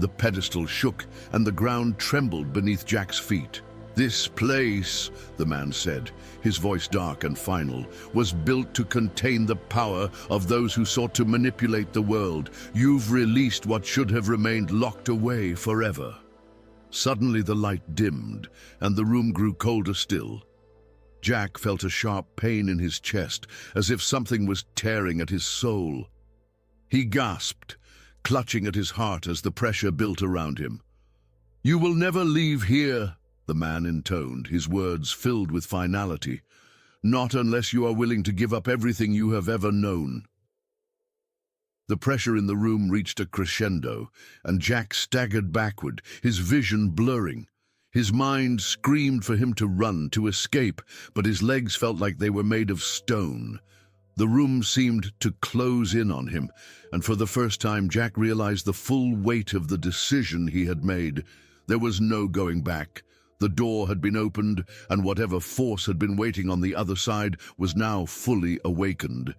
The pedestal shook, and the ground trembled beneath Jack's feet. "This place," the man said, his voice dark and final, "was built to contain the power of those who sought to manipulate the world. You've released what should have remained locked away forever." Suddenly the light dimmed, and the room grew colder still. Jack felt a sharp pain in his chest, as if something was tearing at his soul. He gasped, clutching at his heart as the pressure built around him. "You will never leave here," the man intoned, his words filled with finality. "Not unless you are willing to give up everything you have ever known." The pressure in the room reached a crescendo, and Jack staggered backward, his vision blurring. His mind screamed for him to run, to escape, but his legs felt like they were made of stone. The room seemed to close in on him, and for the first time Jack realized the full weight of the decision he had made. There was no going back. The door had been opened, and whatever force had been waiting on the other side was now fully awakened.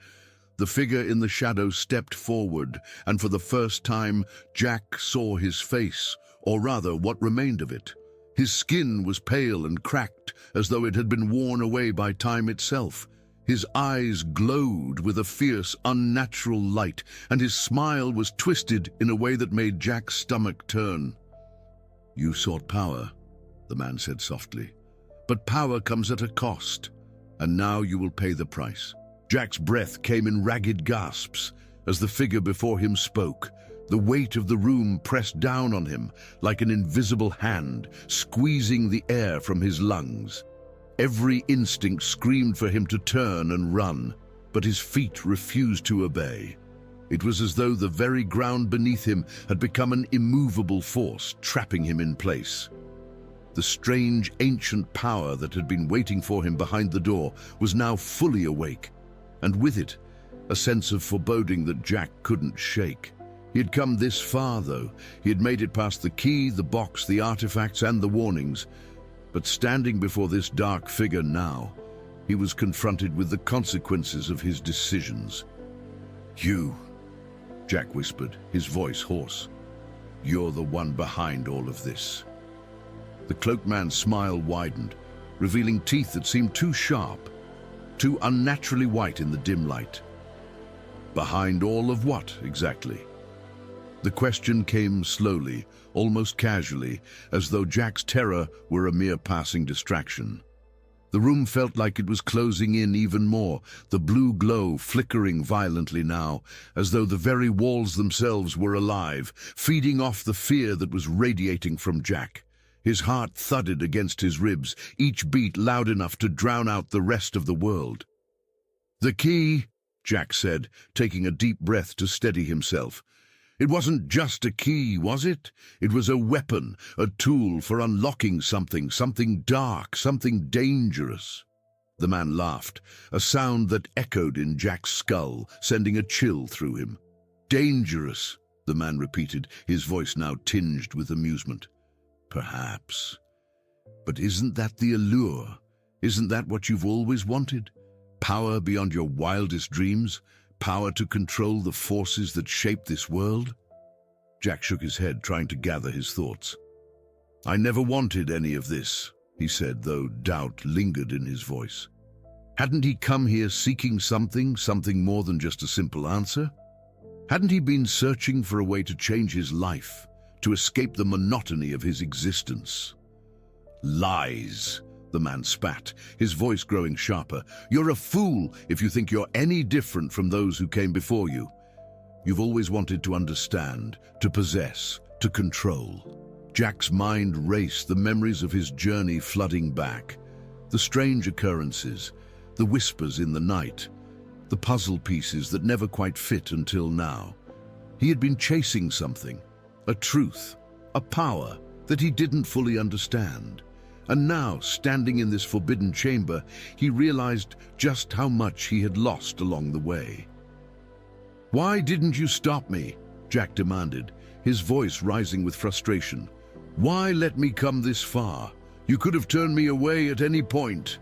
The figure in the shadow stepped forward, and for the first time Jack saw his face, or rather what remained of it. His skin was pale and cracked, as though it had been worn away by time itself. His eyes glowed with a fierce, unnatural light, and his smile was twisted in a way that made Jack's stomach turn. "You sought power," the man said softly, "but power comes at a cost, and now you will pay the price." Jack's breath came in ragged gasps as the figure before him spoke. The weight of the room pressed down on him like an invisible hand, squeezing the air from his lungs. Every instinct screamed for him to turn and run, but his feet refused to obey. It was as though the very ground beneath him had become an immovable force, trapping him in place. The strange, ancient power that had been waiting for him behind the door was now fully awake, and with it, a sense of foreboding that Jack couldn't shake. He had come this far, though. He had made it past the key, the box, the artifacts, and the warnings. But standing before this dark figure now, he was confronted with the consequences of his decisions. "You," Jack whispered, his voice hoarse. "You're the one behind all of this." The cloaked man's smile widened, revealing teeth that seemed too sharp, too unnaturally white in the dim light. Behind all of what, exactly? The question came slowly, almost casually, as though Jack's terror were a mere passing distraction. The room felt like it was closing in even more, the blue glow flickering violently now, as though the very walls themselves were alive, feeding off the fear that was radiating from Jack. His heart thudded against his ribs, each beat loud enough to drown out the rest of the world. "The key," Jack said, taking a deep breath to steady himself. "It wasn't just a key, was it? It was a weapon, a tool for unlocking something dark, something dangerous." The man laughed, a sound that echoed in Jack's skull, sending a chill through him. "Dangerous," the man repeated, his voice now tinged with amusement. "Perhaps. But isn't that the allure? Isn't that what you've always wanted? Power beyond your wildest dreams? Power to control the forces that shape this world?" Jack shook his head, trying to gather his thoughts. "I never wanted any of this," he said, though doubt lingered in his voice. Hadn't he come here seeking something more than just a simple answer? Hadn't he been searching for a way to change his life, to escape the monotony of his existence? "Lies," the man spat, his voice growing sharper. "You're a fool if you think you're any different from those who came before you. You've always wanted to understand, to possess, to control." Jack's mind raced, the memories of his journey flooding back. The strange occurrences, the whispers in the night, the puzzle pieces that never quite fit until now. He had been chasing something, a truth, a power that he didn't fully understand. And now, standing in this forbidden chamber, he realized just how much he had lost along the way. "Why didn't you stop me?" Jack demanded, his voice rising with frustration. "Why let me come this far? You could have turned me away at any point."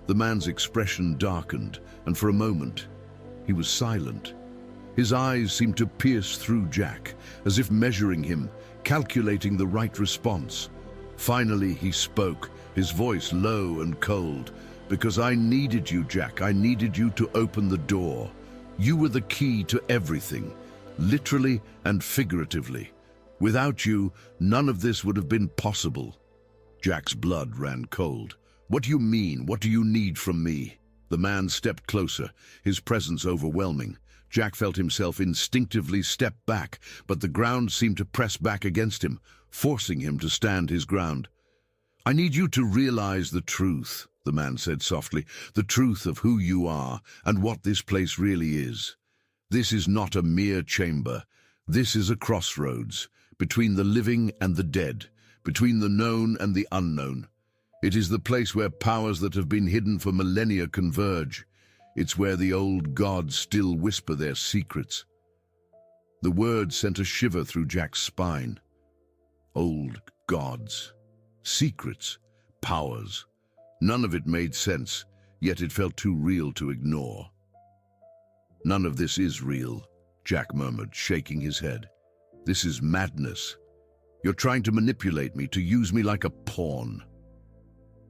The man's expression darkened, and for a moment, he was silent. His eyes seemed to pierce through Jack, as if measuring him, calculating the right response. Finally, he spoke, his voice low and cold. "Because I needed you, Jack. I needed you to open the door. You were the key to everything, literally and figuratively. Without you, none of this would have been possible." Jack's blood ran cold. "What do you mean? What do you need from me?" The man stepped closer, his presence overwhelming. Jack felt himself instinctively step back, but the ground seemed to press back against him, forcing him to stand his ground. "I need you to realize the truth," the man said softly, "the truth of who you are and what this place really is. This is not a mere chamber. This is a crossroads, between the living and the dead, between the known and the unknown. It is the place where powers that have been hidden for millennia converge. It's where the old gods still whisper their secrets. The word sent a shiver through Jack's spine. Old gods. Secrets. Powers. None of it made sense, yet it felt too real to ignore. None of this is real, Jack murmured, shaking his head. This is madness. You're trying to manipulate me, to use me like a pawn.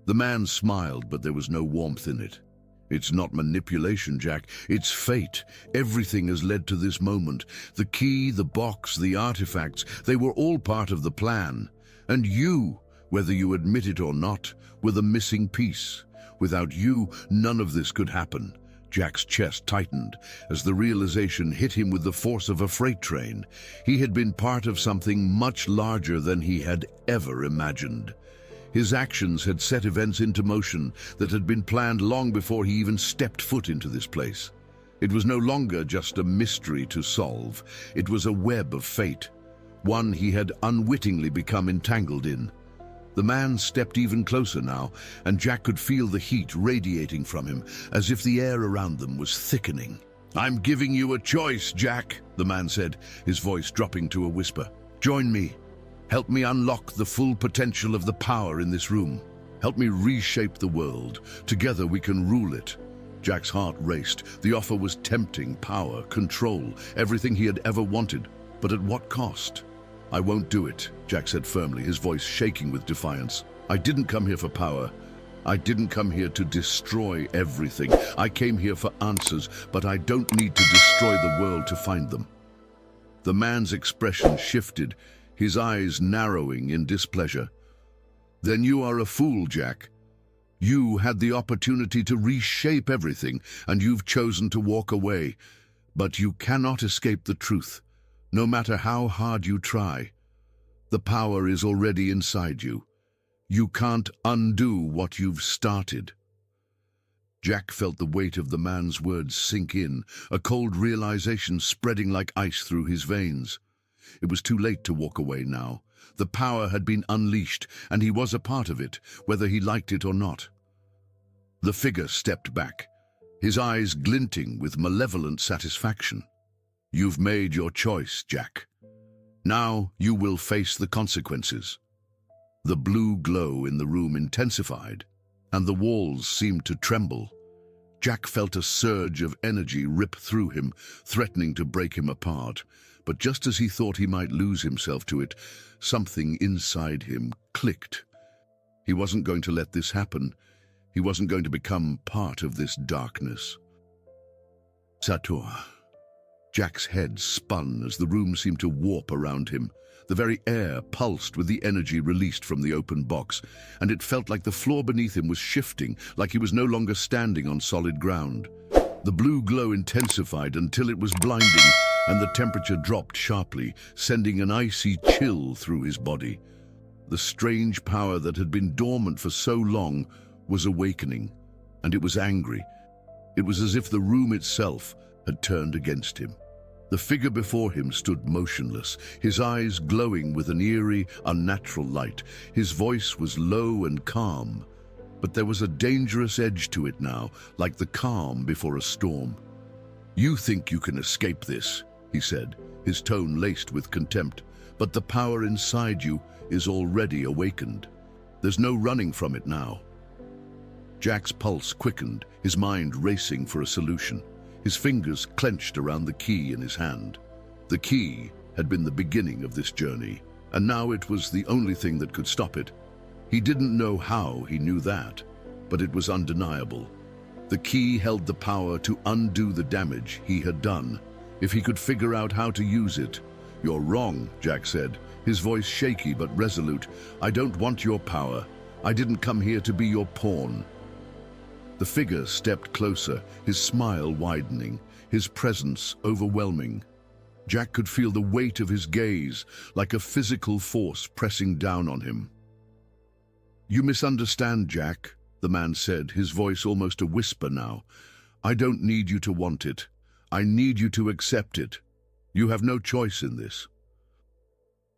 The man smiled, but there was no warmth in it. It's not manipulation, Jack. It's fate. Everything has led to this moment. The key, the box, the artifacts, they were all part of the plan. And you, whether you admit it or not, were the missing piece. Without you, none of this could happen. Jack's chest tightened as the realization hit him with the force of a freight train. He had been part of something much larger than he had ever imagined. His actions had set events into motion that had been planned long before he even stepped foot into this place. It was no longer just a mystery to solve. It was a web of fate, one he had unwittingly become entangled in. The man stepped even closer now, and Jack could feel the heat radiating from him, as if the air around them was thickening. "I'm giving you a choice, Jack," the man said, his voice dropping to a whisper. "Join me. Help me unlock the full potential of the power in this room. Help me reshape the world. Together we can rule it." Jack's heart raced. The offer was tempting. Power, control, everything he had ever wanted. But at what cost? "I won't do it," Jack said firmly, his voice shaking with defiance. "I didn't come here for power. I didn't come here to destroy everything. I came here for answers, but I don't need to destroy the world to find them." The man's expression shifted, his eyes narrowing in displeasure. "Then you are a fool, Jack. You had the opportunity to reshape everything, and you've chosen to walk away. But you cannot escape the truth, no matter how hard you try. The power is already inside you. You can't undo what you've started." Jack felt the weight of the man's words sink in, a cold realization spreading like ice through his veins. It was too late to walk away now. The power had been unleashed, and he was a part of it, whether he liked it or not. The figure stepped back, his eyes glinting with malevolent satisfaction. "You've made your choice, Jack. Now you will face the consequences." The blue glow in the room intensified, and the walls seemed to tremble. Jack felt a surge of energy rip through him, threatening to break him apart. But just as he thought he might lose himself to it, something inside him clicked. He wasn't going to let this happen. He wasn't going to become part of this darkness. Sator. Jack's head spun as the room seemed to warp around him. The very air pulsed with the energy released from the open box, and it felt like the floor beneath him was shifting, like he was no longer standing on solid ground. The blue glow intensified until it was blinding, and the temperature dropped sharply, sending an icy chill through his body. The strange power that had been dormant for so long was awakening, and it was angry. It was as if the room itself had turned against him. The figure before him stood motionless, his eyes glowing with an eerie, unnatural light. His voice was low and calm, but there was a dangerous edge to it now, like the calm before a storm. "You think you can escape this," he said, his tone laced with contempt, "but the power inside you is already awakened. There's no running from it now." Jack's pulse quickened, his mind racing for a solution. His fingers clenched around the key in his hand. The key had been the beginning of this journey, and now it was the only thing that could stop it. He didn't know how he knew that, but it was undeniable. The key held the power to undo the damage he had done, if he could figure out how to use it. "You're wrong," Jack said, his voice shaky but resolute. "I don't want your power. I didn't come here to be your pawn." The figure stepped closer, his smile widening, his presence overwhelming. Jack could feel the weight of his gaze, like a physical force pressing down on him. "You misunderstand, Jack," the man said, his voice almost a whisper now. "I don't need you to want it. I need you to accept it. You have no choice in this."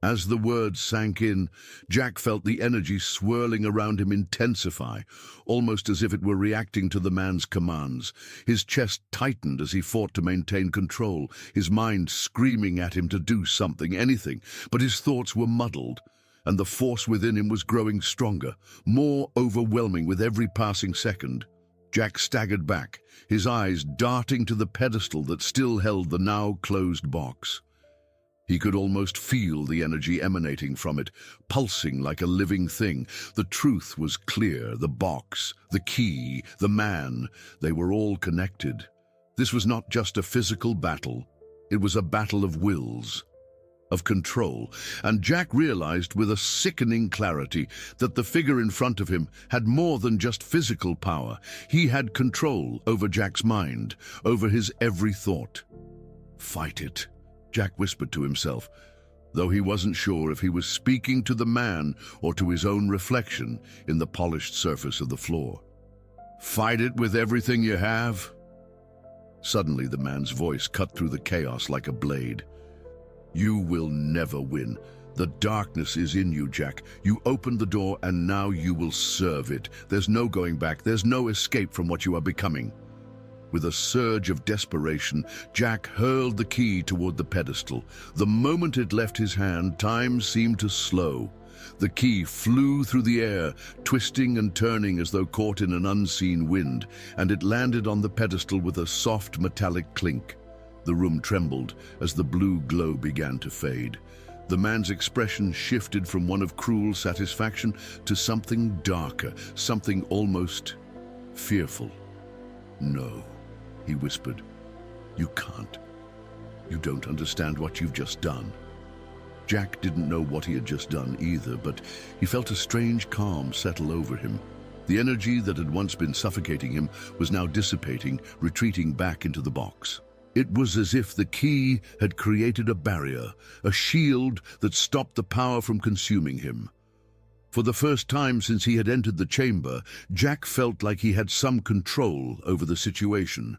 As the words sank in, Jack felt the energy swirling around him intensify, almost as if it were reacting to the man's commands. His chest tightened as he fought to maintain control, his mind screaming at him to do something, anything, but his thoughts were muddled, and the force within him was growing stronger, more overwhelming with every passing second. Jack staggered back, his eyes darting to the pedestal that still held the now closed box. He could almost feel the energy emanating from it, pulsing like a living thing. The truth was clear. The box, the key, the man, they were all connected. This was not just a physical battle. It was a battle of wills, of control, and Jack realized with a sickening clarity that the figure in front of him had more than just physical power. He had control over Jack's mind, over his every thought. "Fight it," Jack whispered to himself, though he wasn't sure if he was speaking to the man or to his own reflection in the polished surface of the floor. "Fight it with everything you have." Suddenly the man's voice cut through the chaos like a blade. "You will never win. The darkness is in you, Jack. You opened the door and now you will serve it. There's no going back. There's no escape from what you are becoming." With a surge of desperation, Jack hurled the key toward the pedestal. The moment it left his hand, time seemed to slow. The key flew through the air, twisting and turning as though caught in an unseen wind, and it landed on the pedestal with a soft metallic clink. The room trembled as the blue glow began to fade. The man's expression shifted from one of cruel satisfaction to something darker, something almost fearful. "No," he whispered. "You can't. You don't understand what you've just done." Jack didn't know what he had just done either, but he felt a strange calm settle over him. The energy that had once been suffocating him was now dissipating, retreating back into the box. It was as if the key had created a barrier, a shield that stopped the power from consuming him. For the first time since he had entered the chamber, Jack felt like he had some control over the situation.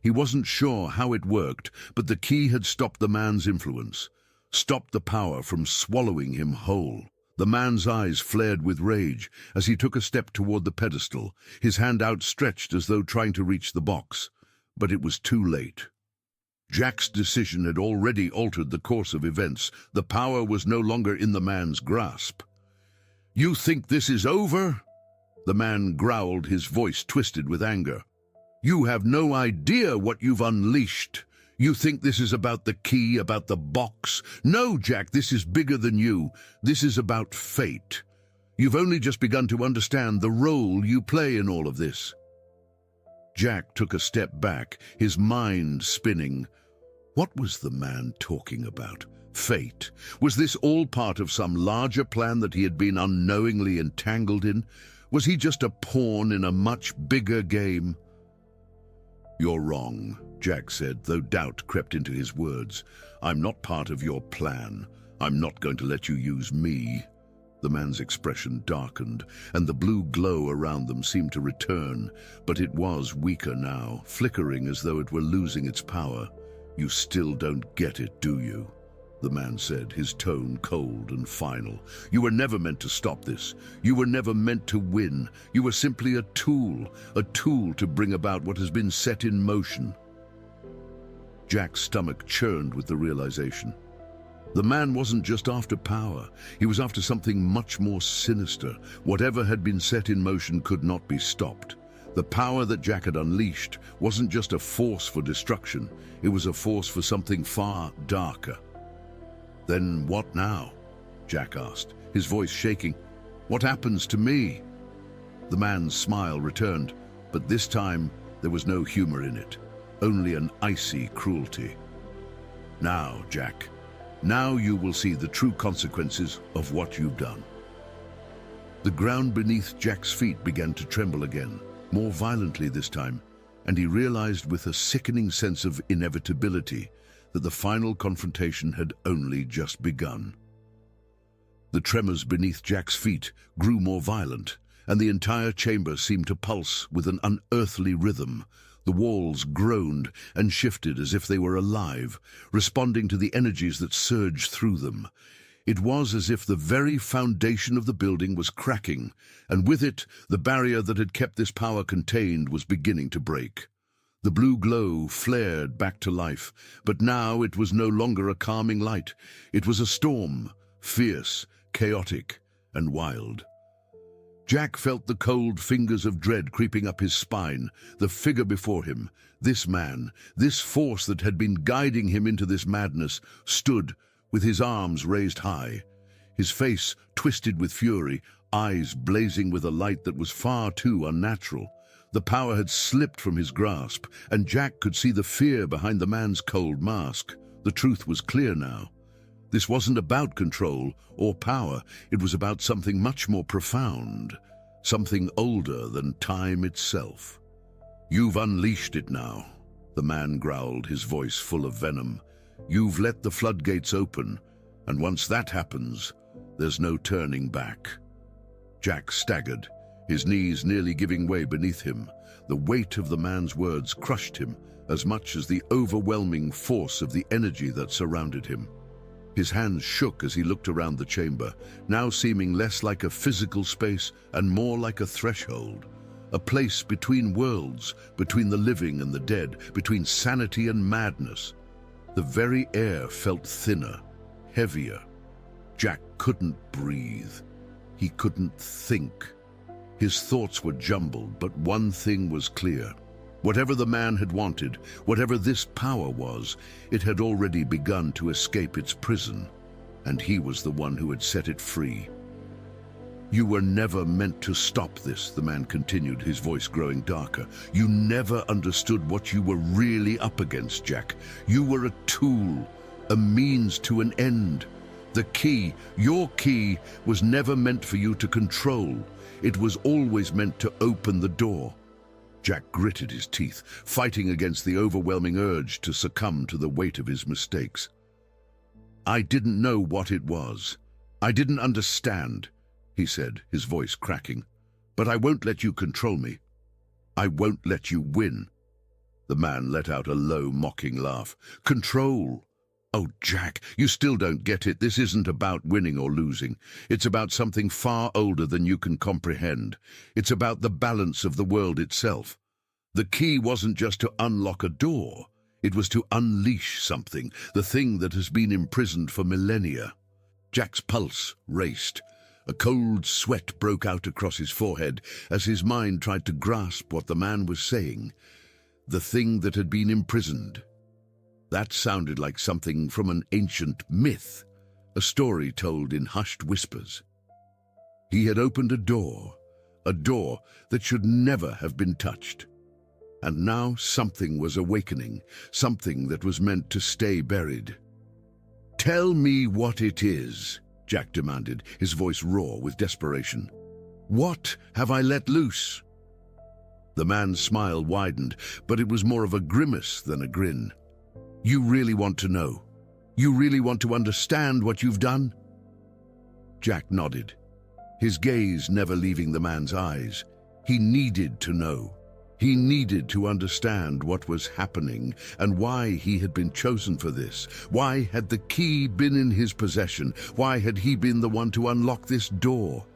He wasn't sure how it worked, but the key had stopped the man's influence, stopped the power from swallowing him whole. The man's eyes flared with rage as he took a step toward the pedestal, his hand outstretched as though trying to reach the box. But it was too late. Jack's decision had already altered the course of events. The power was no longer in the man's grasp. "You think this is over?" The man growled, his voice twisted with anger. "You have no idea what you've unleashed. You think this is about the key, about the box? No, Jack, this is bigger than you. This is about fate. You've only just begun to understand the role you play in all of this." Jack took a step back, his mind spinning. What was the man talking about? Fate? Was this all part of some larger plan that he had been unknowingly entangled in? Was he just a pawn in a much bigger game? "You're wrong," Jack said, though doubt crept into his words. "I'm not part of your plan. I'm not going to let you use me." The man's expression darkened, and the blue glow around them seemed to return, but it was weaker now, flickering as though it were losing its power. "You still don't get it, do you?" the man said, his tone cold and final. "You were never meant to stop this. You were never meant to win. You were simply a tool to bring about what has been set in motion." Jack's stomach churned with the realization. The man wasn't just after power. He was after something much more sinister. Whatever had been set in motion could not be stopped. The power that Jack had unleashed wasn't just a force for destruction. It was a force for something far darker. "Then what now?" Jack asked, his voice shaking. "What happens to me?" The man's smile returned, but this time there was no humor in it, only an icy cruelty. "Now, Jack, now you will see the true consequences of what you've done." The ground beneath Jack's feet began to tremble again, more violently this time, and he realized with a sickening sense of inevitability that the final confrontation had only just begun. The tremors beneath Jack's feet grew more violent, and the entire chamber seemed to pulse with an unearthly rhythm. The walls groaned and shifted as if they were alive, responding to the energies that surged through them. It was as if the very foundation of the building was cracking, and with it, the barrier that had kept this power contained was beginning to break. The blue glow flared back to life, but now it was no longer a calming light. It was a storm, fierce, chaotic, and wild. Jack felt the cold fingers of dread creeping up his spine. The figure before him, this man, this force that had been guiding him into this madness, stood with his arms raised high, his face twisted with fury, eyes blazing with a light that was far too unnatural. The power had slipped from his grasp, and Jack could see the fear behind the man's cold mask. The truth was clear now. This wasn't about control or power. It was about something much more profound, something older than time itself. "You've unleashed it now," the man growled, his voice full of venom. "You've let the floodgates open, and once that happens, there's no turning back." Jack staggered, his knees nearly giving way beneath him. The weight of the man's words crushed him as much as the overwhelming force of the energy that surrounded him. His hands shook as he looked around the chamber, now seeming less like a physical space and more like a threshold, a place between worlds, between the living and the dead, between sanity and madness. The very air felt thinner, heavier. Jack couldn't breathe. He couldn't think. His thoughts were jumbled, but one thing was clear. Whatever the man had wanted, whatever this power was, it had already begun to escape its prison, and he was the one who had set it free. "You were never meant to stop this," the man continued, his voice growing darker. "You never understood what you were really up against, Jack. You were a tool, a means to an end. The key, your key, was never meant for you to control. It was always meant to open the door." Jack gritted his teeth, fighting against the overwhelming urge to succumb to the weight of his mistakes. "I didn't know what it was. I didn't understand," he said, his voice cracking. "But I won't let you control me. I won't let you win." The man let out a low, mocking laugh. "Control? Oh, Jack, you still don't get it. This isn't about winning or losing. It's about something far older than you can comprehend. It's about the balance of the world itself. The key wasn't just to unlock a door. It was to unleash something, the thing that has been imprisoned for millennia." Jack's pulse raced. A cold sweat broke out across his forehead as his mind tried to grasp what the man was saying. The thing that had been imprisoned. That sounded like something from an ancient myth, a story told in hushed whispers. He had opened a door that should never have been touched. And now something was awakening, something that was meant to stay buried. "Tell me what it is," Jack demanded, his voice raw with desperation. "What have I let loose?" The man's smile widened, but it was more of a grimace than a grin. "You really want to know? You really want to understand what you've done?" Jack nodded, his gaze never leaving the man's eyes. He needed to know. He needed to understand what was happening and why he had been chosen for this. Why had the key been in his possession? Why had he been the one to unlock this door?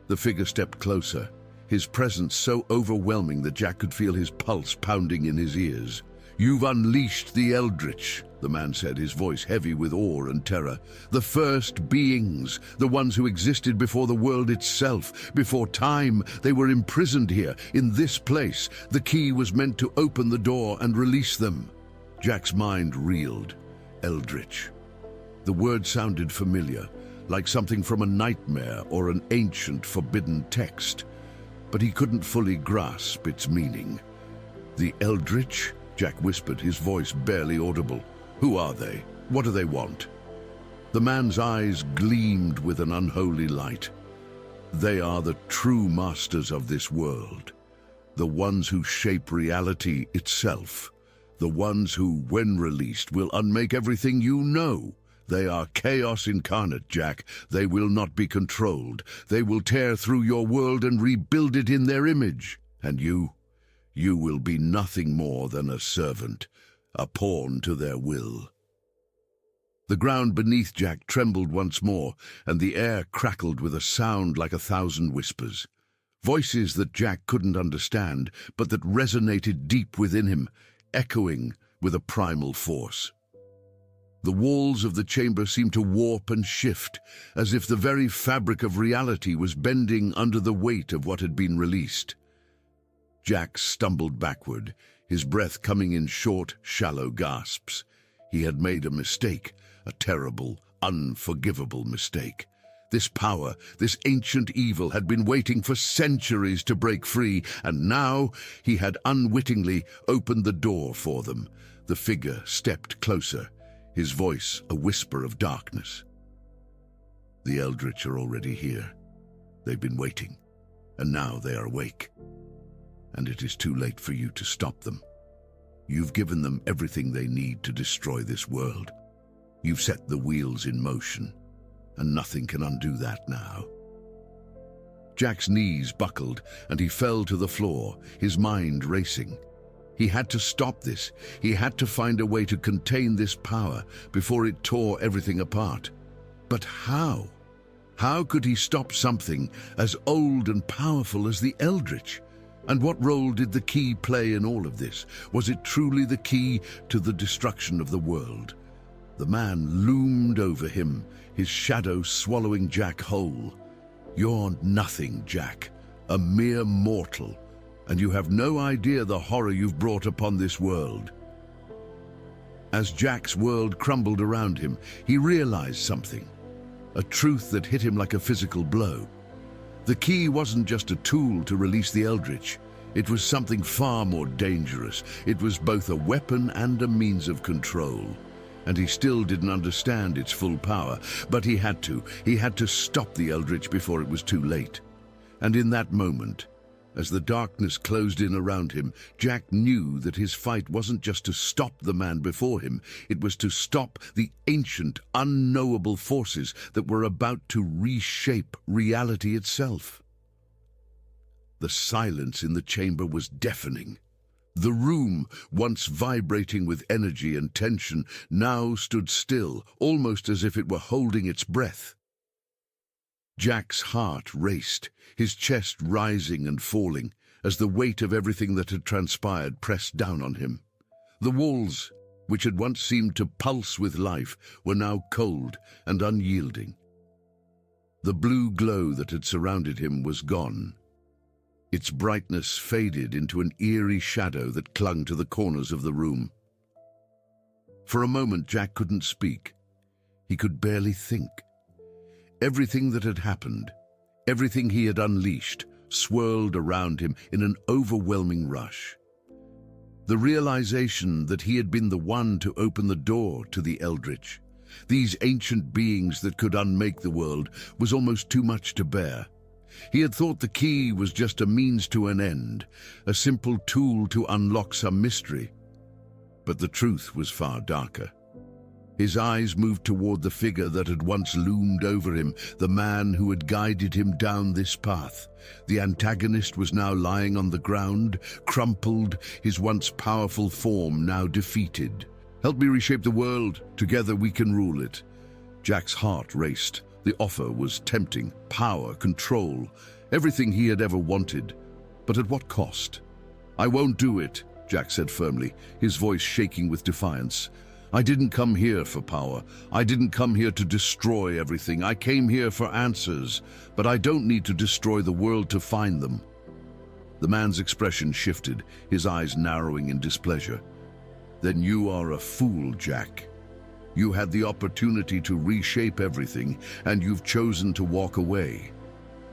The figure stepped closer, his presence so overwhelming that Jack could feel his pulse pounding in his ears. "You've unleashed the Eldritch," the man said, his voice heavy with awe and terror. "The first beings, the ones who existed before the world itself, before time. They were imprisoned here, in this place. The key was meant to open the door and release them." Jack's mind reeled. Eldritch. The word sounded familiar, like something from a nightmare or an ancient forbidden text. But he couldn't fully grasp its meaning. "The Eldritch?" Jack whispered, his voice barely audible. "Who are they? What do they want?" The man's eyes gleamed with an unholy light. "They are the true masters of this world, the ones who shape reality itself, the ones who, when released, will unmake everything you know. They are chaos incarnate, Jack. They will not be controlled. They will tear through your world and rebuild it in their image. And you will be nothing more than a servant, a pawn to their will." The ground beneath Jack trembled once more, and the air crackled with a sound like 1,000 whispers. Voices that Jack couldn't understand, but that resonated deep within him, echoing with a primal force. The walls of the chamber seemed to warp and shift, as if the very fabric of reality was bending under the weight of what had been released. Jack stumbled backward, his breath coming in short, shallow gasps. He had made a mistake, a terrible, unforgivable mistake. This power, this ancient evil, had been waiting for centuries to break free, and now he had unwittingly opened the door for them. The figure stepped closer, his voice a whisper of darkness. The Eldritch are already here. They've been waiting, and now they are awake. And it is too late for you to stop them. You've given them everything they need to destroy this world. You've set the wheels in motion, and nothing can undo that now. Jack's knees buckled, and he fell to the floor, his mind racing. He had to stop this. He had to find a way to contain this power before it tore everything apart. But how? How could he stop something as old and powerful as the Eldritch? And what role did the key play in all of this? Was it truly the key to the destruction of the world? The man loomed over him, his shadow swallowing Jack whole. You're nothing, Jack, a mere mortal, and you have no idea the horror you've brought upon this world. As Jack's world crumbled around him, he realized something, a truth that hit him like a physical blow. The key wasn't just a tool to release the Eldritch. It was something far more dangerous. It was both a weapon and a means of control. And he still didn't understand its full power, but he had to. He had to stop the Eldritch before it was too late. And in that moment, as the darkness closed in around him, Jack knew that his fight wasn't just to stop the man before him. It was to stop the ancient, unknowable forces that were about to reshape reality itself. The silence in the chamber was deafening. The room, once vibrating with energy and tension, now stood still, almost as if it were holding its breath. Jack's heart raced, his chest rising and falling, as the weight of everything that had transpired pressed down on him. The walls, which had once seemed to pulse with life, were now cold and unyielding. The blue glow that had surrounded him was gone. Its brightness faded into an eerie shadow that clung to the corners of the room. For a moment, Jack couldn't speak. He could barely think. Everything that had happened, everything he had unleashed, swirled around him in an overwhelming rush. The realization that he had been the one to open the door to the Eldritch, these ancient beings that could unmake the world, was almost too much to bear. He had thought the key was just a means to an end, a simple tool to unlock some mystery. But the truth was far darker. His eyes moved toward the figure that had once loomed over him, the man who had guided him down this path. The antagonist was now lying on the ground, crumpled, his once powerful form now defeated. "Help me reshape the world. Together we can rule it." Jack's heart raced. The offer was tempting. Power, control, everything he had ever wanted. But at what cost? "I won't do it," Jack said firmly, his voice shaking with defiance. "I didn't come here for power. I didn't come here to destroy everything. I came here for answers, but I don't need to destroy the world to find them." The man's expression shifted, his eyes narrowing in displeasure. "Then you are a fool, Jack. You had the opportunity to reshape everything, and you've chosen to walk away.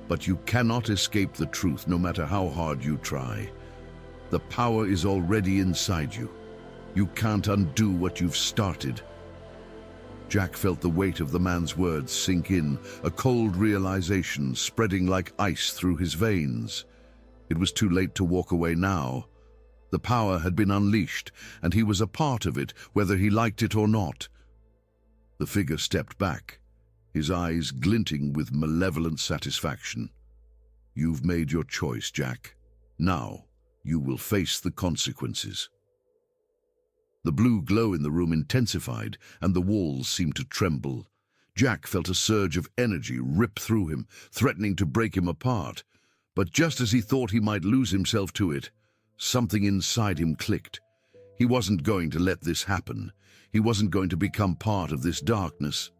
But you cannot escape the truth, no matter how hard you try. The power is already inside you. You can't undo what you've started." Jack felt the weight of the man's words sink in, a cold realization spreading like ice through his veins. It was too late to walk away now. The power had been unleashed, and he was a part of it, whether he liked it or not. The figure stepped back, his eyes glinting with malevolent satisfaction. "You've made your choice, Jack. Now you will face the consequences." The blue glow in the room intensified, and the walls seemed to tremble. Jack felt a surge of energy rip through him, threatening to break him apart. But just as he thought he might lose himself to it, something inside him clicked. He wasn't going to let this happen. He wasn't going to become part of this darkness.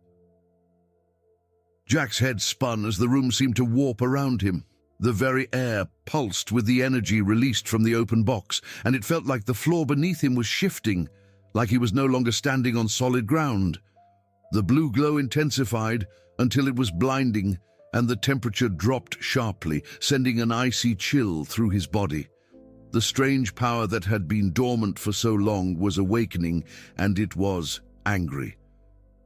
Jack's head spun as the room seemed to warp around him. The very air pulsed with the energy released from the open box, and it felt like the floor beneath him was shifting, like he was no longer standing on solid ground. The blue glow intensified until it was blinding, and the temperature dropped sharply, sending an icy chill through his body. The strange power that had been dormant for so long was awakening, and it was angry.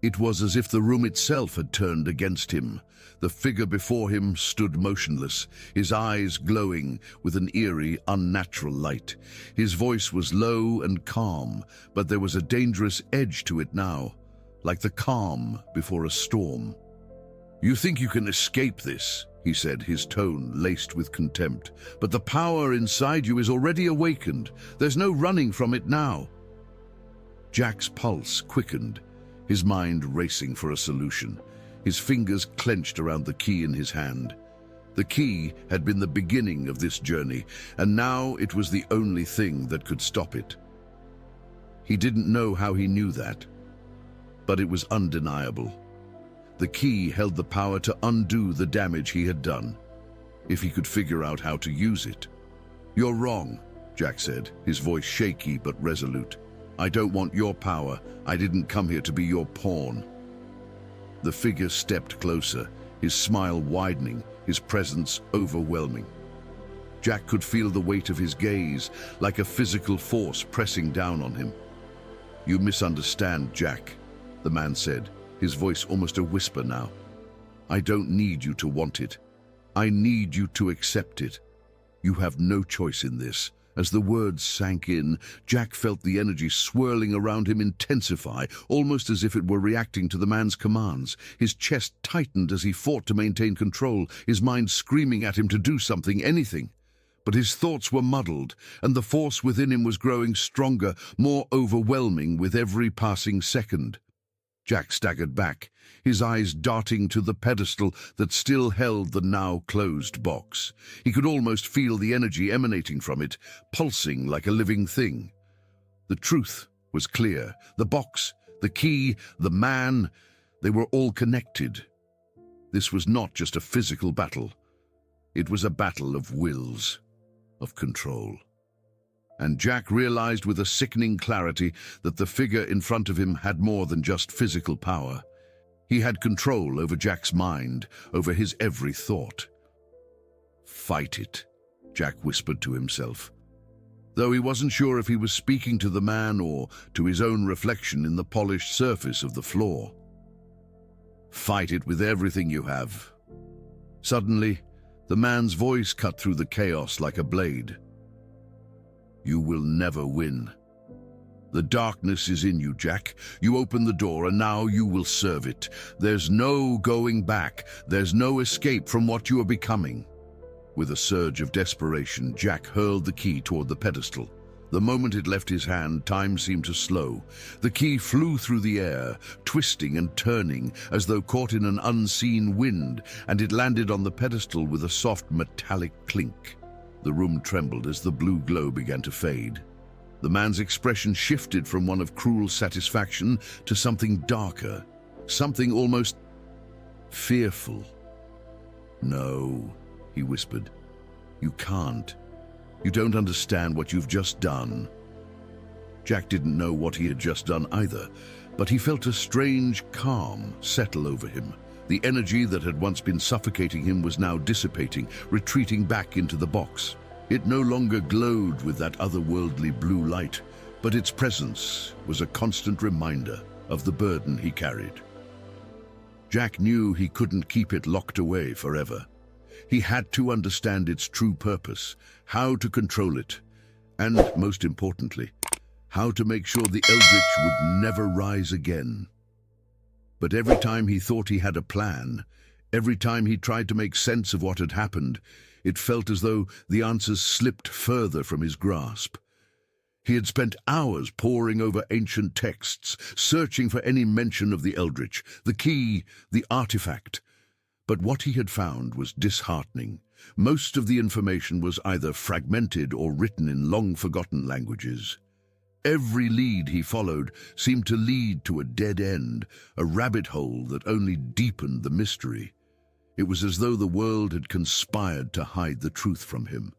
It was as if the room itself had turned against him. The figure before him stood motionless, his eyes glowing with an eerie, unnatural light. His voice was low and calm, but there was a dangerous edge to it now, like the calm before a storm. "You think you can escape this," he said, his tone laced with contempt. "But the power inside you is already awakened. There's no running from it now." Jack's pulse quickened, his mind racing for a solution. His fingers clenched around the key in his hand. The key had been the beginning of this journey, and now it was the only thing that could stop it. He didn't know how he knew that, but it was undeniable. The key held the power to undo the damage he had done, if he could figure out how to use it. "You're wrong," Jack said, his voice shaky but resolute. "I don't want your power. I didn't come here to be your pawn." The figure stepped closer, his smile widening, his presence overwhelming. Jack could feel the weight of his gaze, like a physical force pressing down on him. "You misunderstand, Jack," the man said, his voice almost a whisper now. "I don't need you to want it. I need you to accept it. You have no choice in this." As the words sank in, Jack felt the energy swirling around him intensify, almost as if it were reacting to the man's commands. His chest tightened as he fought to maintain control, his mind screaming at him to do something, anything. But his thoughts were muddled, and the force within him was growing stronger, more overwhelming with every passing second. Jack staggered back, his eyes darting to the pedestal that still held the now-closed box. He could almost feel the energy emanating from it, pulsing like a living thing. The truth was clear. The box, the key, the man, they were all connected. This was not just a physical battle. It was a battle of wills, of control. And Jack realized with a sickening clarity that the figure in front of him had more than just physical power. He had control over Jack's mind, over his every thought. "Fight it," Jack whispered to himself, though he wasn't sure if he was speaking to the man or to his own reflection in the polished surface of the floor. "Fight it with everything you have." Suddenly, the man's voice cut through the chaos like a blade. "You will never win. The darkness is in you, Jack. You opened the door and now you will serve it. There's no going back. There's no escape from what you are becoming." With a surge of desperation, Jack hurled the key toward the pedestal. The moment it left his hand, time seemed to slow. The key flew through the air, twisting and turning as though caught in an unseen wind, and it landed on the pedestal with a soft metallic clink. The room trembled as the blue glow began to fade. The man's expression shifted from one of cruel satisfaction to something darker, something almost fearful. "No," he whispered. "You can't. You don't understand what you've just done." Jack didn't know what he had just done either, but he felt a strange calm settle over him. The energy that had once been suffocating him was now dissipating, retreating back into the box. It no longer glowed with that otherworldly blue light, but its presence was a constant reminder of the burden he carried. Jack knew he couldn't keep it locked away forever. He had to understand its true purpose, how to control it, and, most importantly, how to make sure the Eldritch would never rise again. But every time he thought he had a plan, every time he tried to make sense of what had happened, it felt as though the answers slipped further from his grasp. He had spent hours poring over ancient texts, searching for any mention of the eldritch, the key, the artifact. But what he had found was disheartening. Most of the information was either fragmented or written in long-forgotten languages. Every lead he followed seemed to lead to a dead end, a rabbit hole that only deepened the mystery. It was as though the world had conspired to hide the truth from him.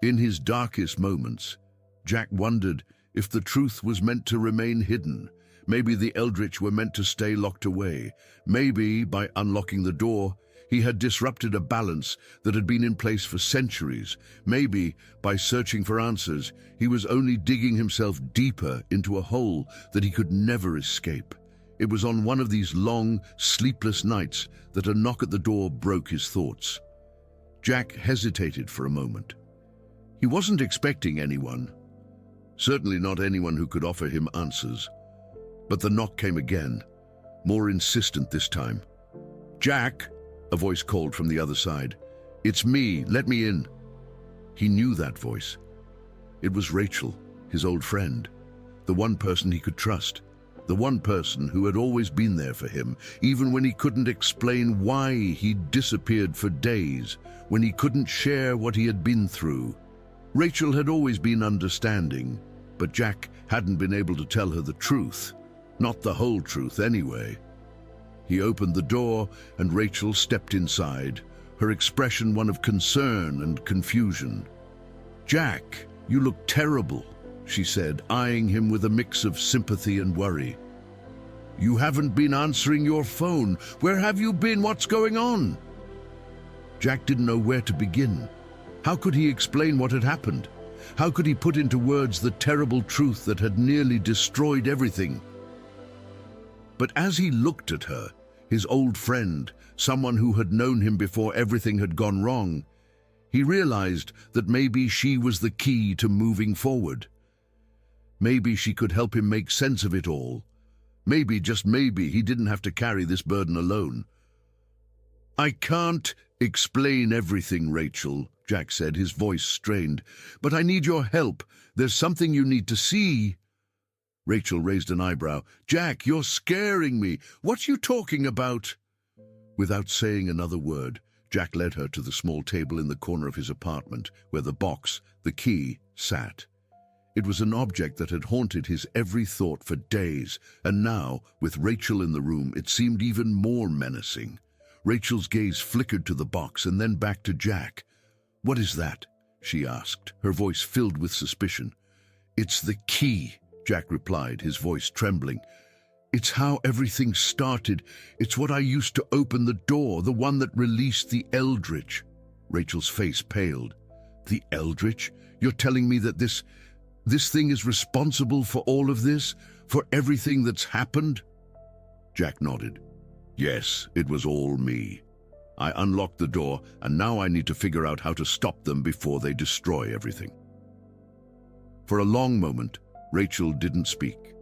In his darkest moments, Jack wondered if the truth was meant to remain hidden. Maybe the eldritch were meant to stay locked away. Maybe, by unlocking the door, he had disrupted a balance that had been in place for centuries. Maybe, by searching for answers, he was only digging himself deeper into a hole that he could never escape. It was on one of these long, sleepless nights that a knock at the door broke his thoughts. Jack hesitated for a moment. He wasn't expecting anyone. Certainly not anyone who could offer him answers. But the knock came again, more insistent this time. "Jack," a voice called from the other side. "It's me, let me in." He knew that voice. It was Rachel, his old friend, the one person he could trust, the one person who had always been there for him, even when he couldn't explain why he'd disappeared for days, when he couldn't share what he had been through. Rachel had always been understanding, but Jack hadn't been able to tell her the truth, not the whole truth anyway. He opened the door and Rachel stepped inside, her expression one of concern and confusion. "Jack, you look terrible," she said, eyeing him with a mix of sympathy and worry. "You haven't been answering your phone. Where have you been? What's going on?" Jack didn't know where to begin. How could he explain what had happened? How could he put into words the terrible truth that had nearly destroyed everything? But as he looked at her, his old friend, someone who had known him before everything had gone wrong, he realized that maybe she was the key to moving forward. Maybe she could help him make sense of it all. Maybe, just maybe, he didn't have to carry this burden alone. "I can't explain everything, Rachel," Jack said, his voice strained. "But I need your help. There's something you need to see." Rachel raised an eyebrow. "Jack, you're scaring me. What are you talking about?" Without saying another word, Jack led her to the small table in the corner of his apartment, where the box, the key, sat. It was an object that had haunted his every thought for days, and now, with Rachel in the room, it seemed even more menacing. Rachel's gaze flickered to the box and then back to Jack. "What is that?" she asked, her voice filled with suspicion. "It's the key," Jack replied, his voice trembling. "It's how everything started. It's what I used to open the door, the one that released the eldritch." Rachel's face paled. "The eldritch? You're telling me that this thing is responsible for all of this? For everything that's happened?" Jack nodded. "Yes, it was all me. I unlocked the door, and now I need to figure out how to stop them before they destroy everything." For a long moment, Rachel didn't speak.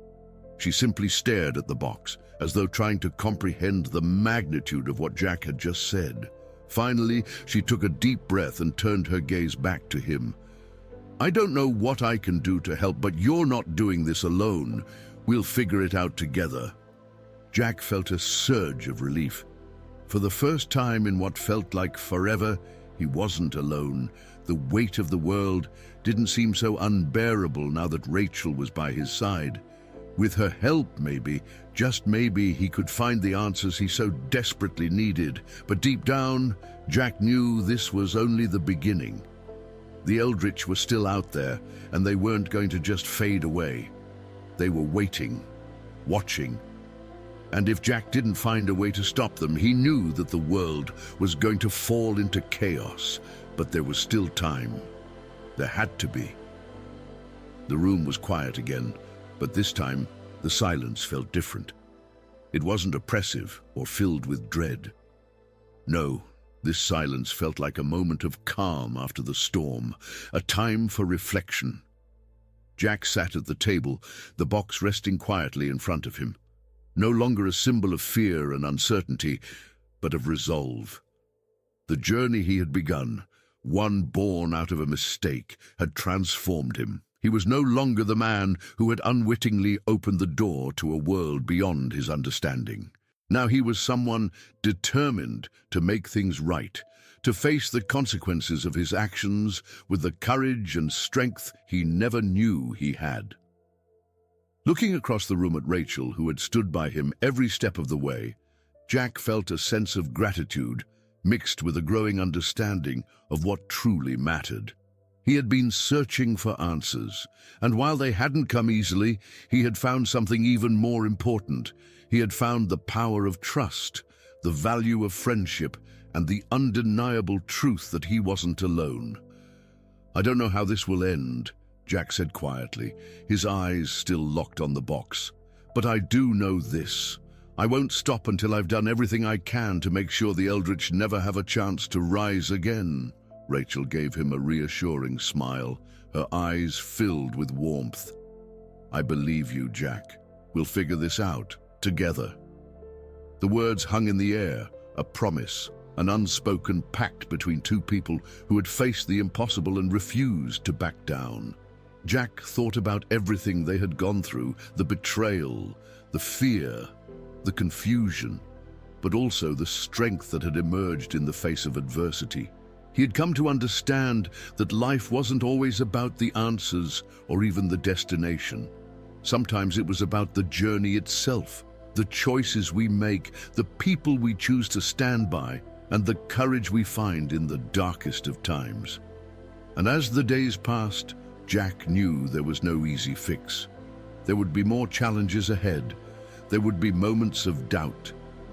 She simply stared at the box, as though trying to comprehend the magnitude of what Jack had just said. Finally, she took a deep breath and turned her gaze back to him. "I don't know what I can do to help, but you're not doing this alone. We'll figure it out together." Jack felt a surge of relief. For the first time in what felt like forever, he wasn't alone. The weight of the world didn't seem so unbearable now that Rachel was by his side. With her help, maybe, just maybe, he could find the answers he so desperately needed. But deep down, Jack knew this was only the beginning. The eldritch were still out there, and they weren't going to just fade away. They were waiting, watching. And if Jack didn't find a way to stop them, he knew that the world was going to fall into chaos. But there was still time. There had to be. The room was quiet again, but this time the silence felt different. It wasn't oppressive or filled with dread. No, this silence felt like a moment of calm after the storm, a time for reflection. Jack sat at the table, the box resting quietly in front of him. No longer a symbol of fear and uncertainty, but of resolve. The journey he had begun, one born out of a mistake, had transformed him. He was no longer the man who had unwittingly opened the door to a world beyond his understanding. Now he was someone determined to make things right, to face the consequences of his actions with the courage and strength he never knew he had. Looking across the room at Rachel, who had stood by him every step of the way, Jack felt a sense of gratitude mixed with a growing understanding of what truly mattered. He had been searching for answers, and while they hadn't come easily, he had found something even more important. He had found the power of trust, the value of friendship, and the undeniable truth that he wasn't alone. "I don't know how this will end," Jack said quietly, his eyes still locked on the box. "But I do know this. I won't stop until I've done everything I can to make sure the Eldritch never have a chance to rise again." Rachel gave him a reassuring smile, her eyes filled with warmth. "I believe you, Jack. We'll figure this out, together." The words hung in the air, a promise, an unspoken pact between two people who had faced the impossible and refused to back down. Jack thought about everything they had gone through, the betrayal, the fear, the confusion, but also the strength that had emerged in the face of adversity. He had come to understand that life wasn't always about the answers or even the destination. Sometimes it was about the journey itself, the choices we make, the people we choose to stand by, and the courage we find in the darkest of times. And as the days passed, Jack knew there was no easy fix. There would be more challenges ahead. There would be moments of doubt,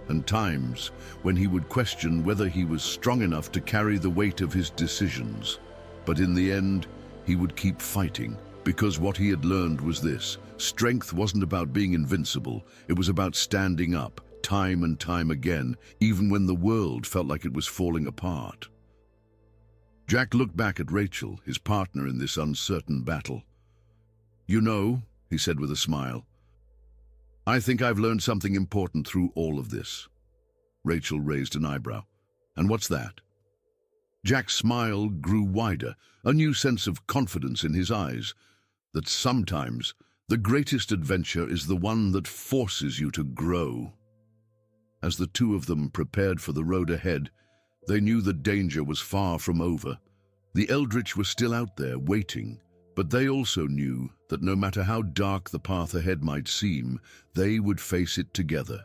and times when he would question whether he was strong enough to carry the weight of his decisions. But in the end, he would keep fighting, because what he had learned was this: strength wasn't about being invincible, it was about standing up, time and time again, even when the world felt like it was falling apart. Jack looked back at Rachel, his partner in this uncertain battle. "You know," he said with a smile, "I think I've learned something important through all of this." Rachel raised an eyebrow. "And what's that?" Jack's smile grew wider, a new sense of confidence in his eyes. That sometimes the greatest adventure is the one that forces you to grow. As the two of them prepared for the road ahead, they knew the danger was far from over. The Eldritch was still out there, waiting, but they also knew that no matter how dark the path ahead might seem, they would face it together.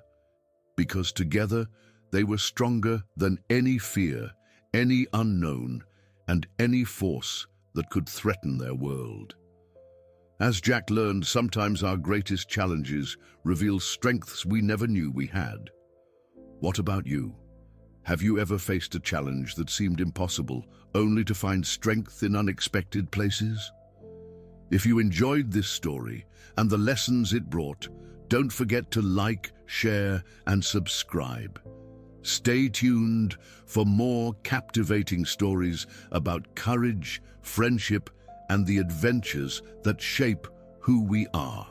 Because together, they were stronger than any fear, any unknown, and any force that could threaten their world. As Jack learned, sometimes our greatest challenges reveal strengths we never knew we had. What about you? Have you ever faced a challenge that seemed impossible, only to find strength in unexpected places? If you enjoyed this story and the lessons it brought, don't forget to like, share, and subscribe. Stay tuned for more captivating stories about courage, friendship, and the adventures that shape who we are.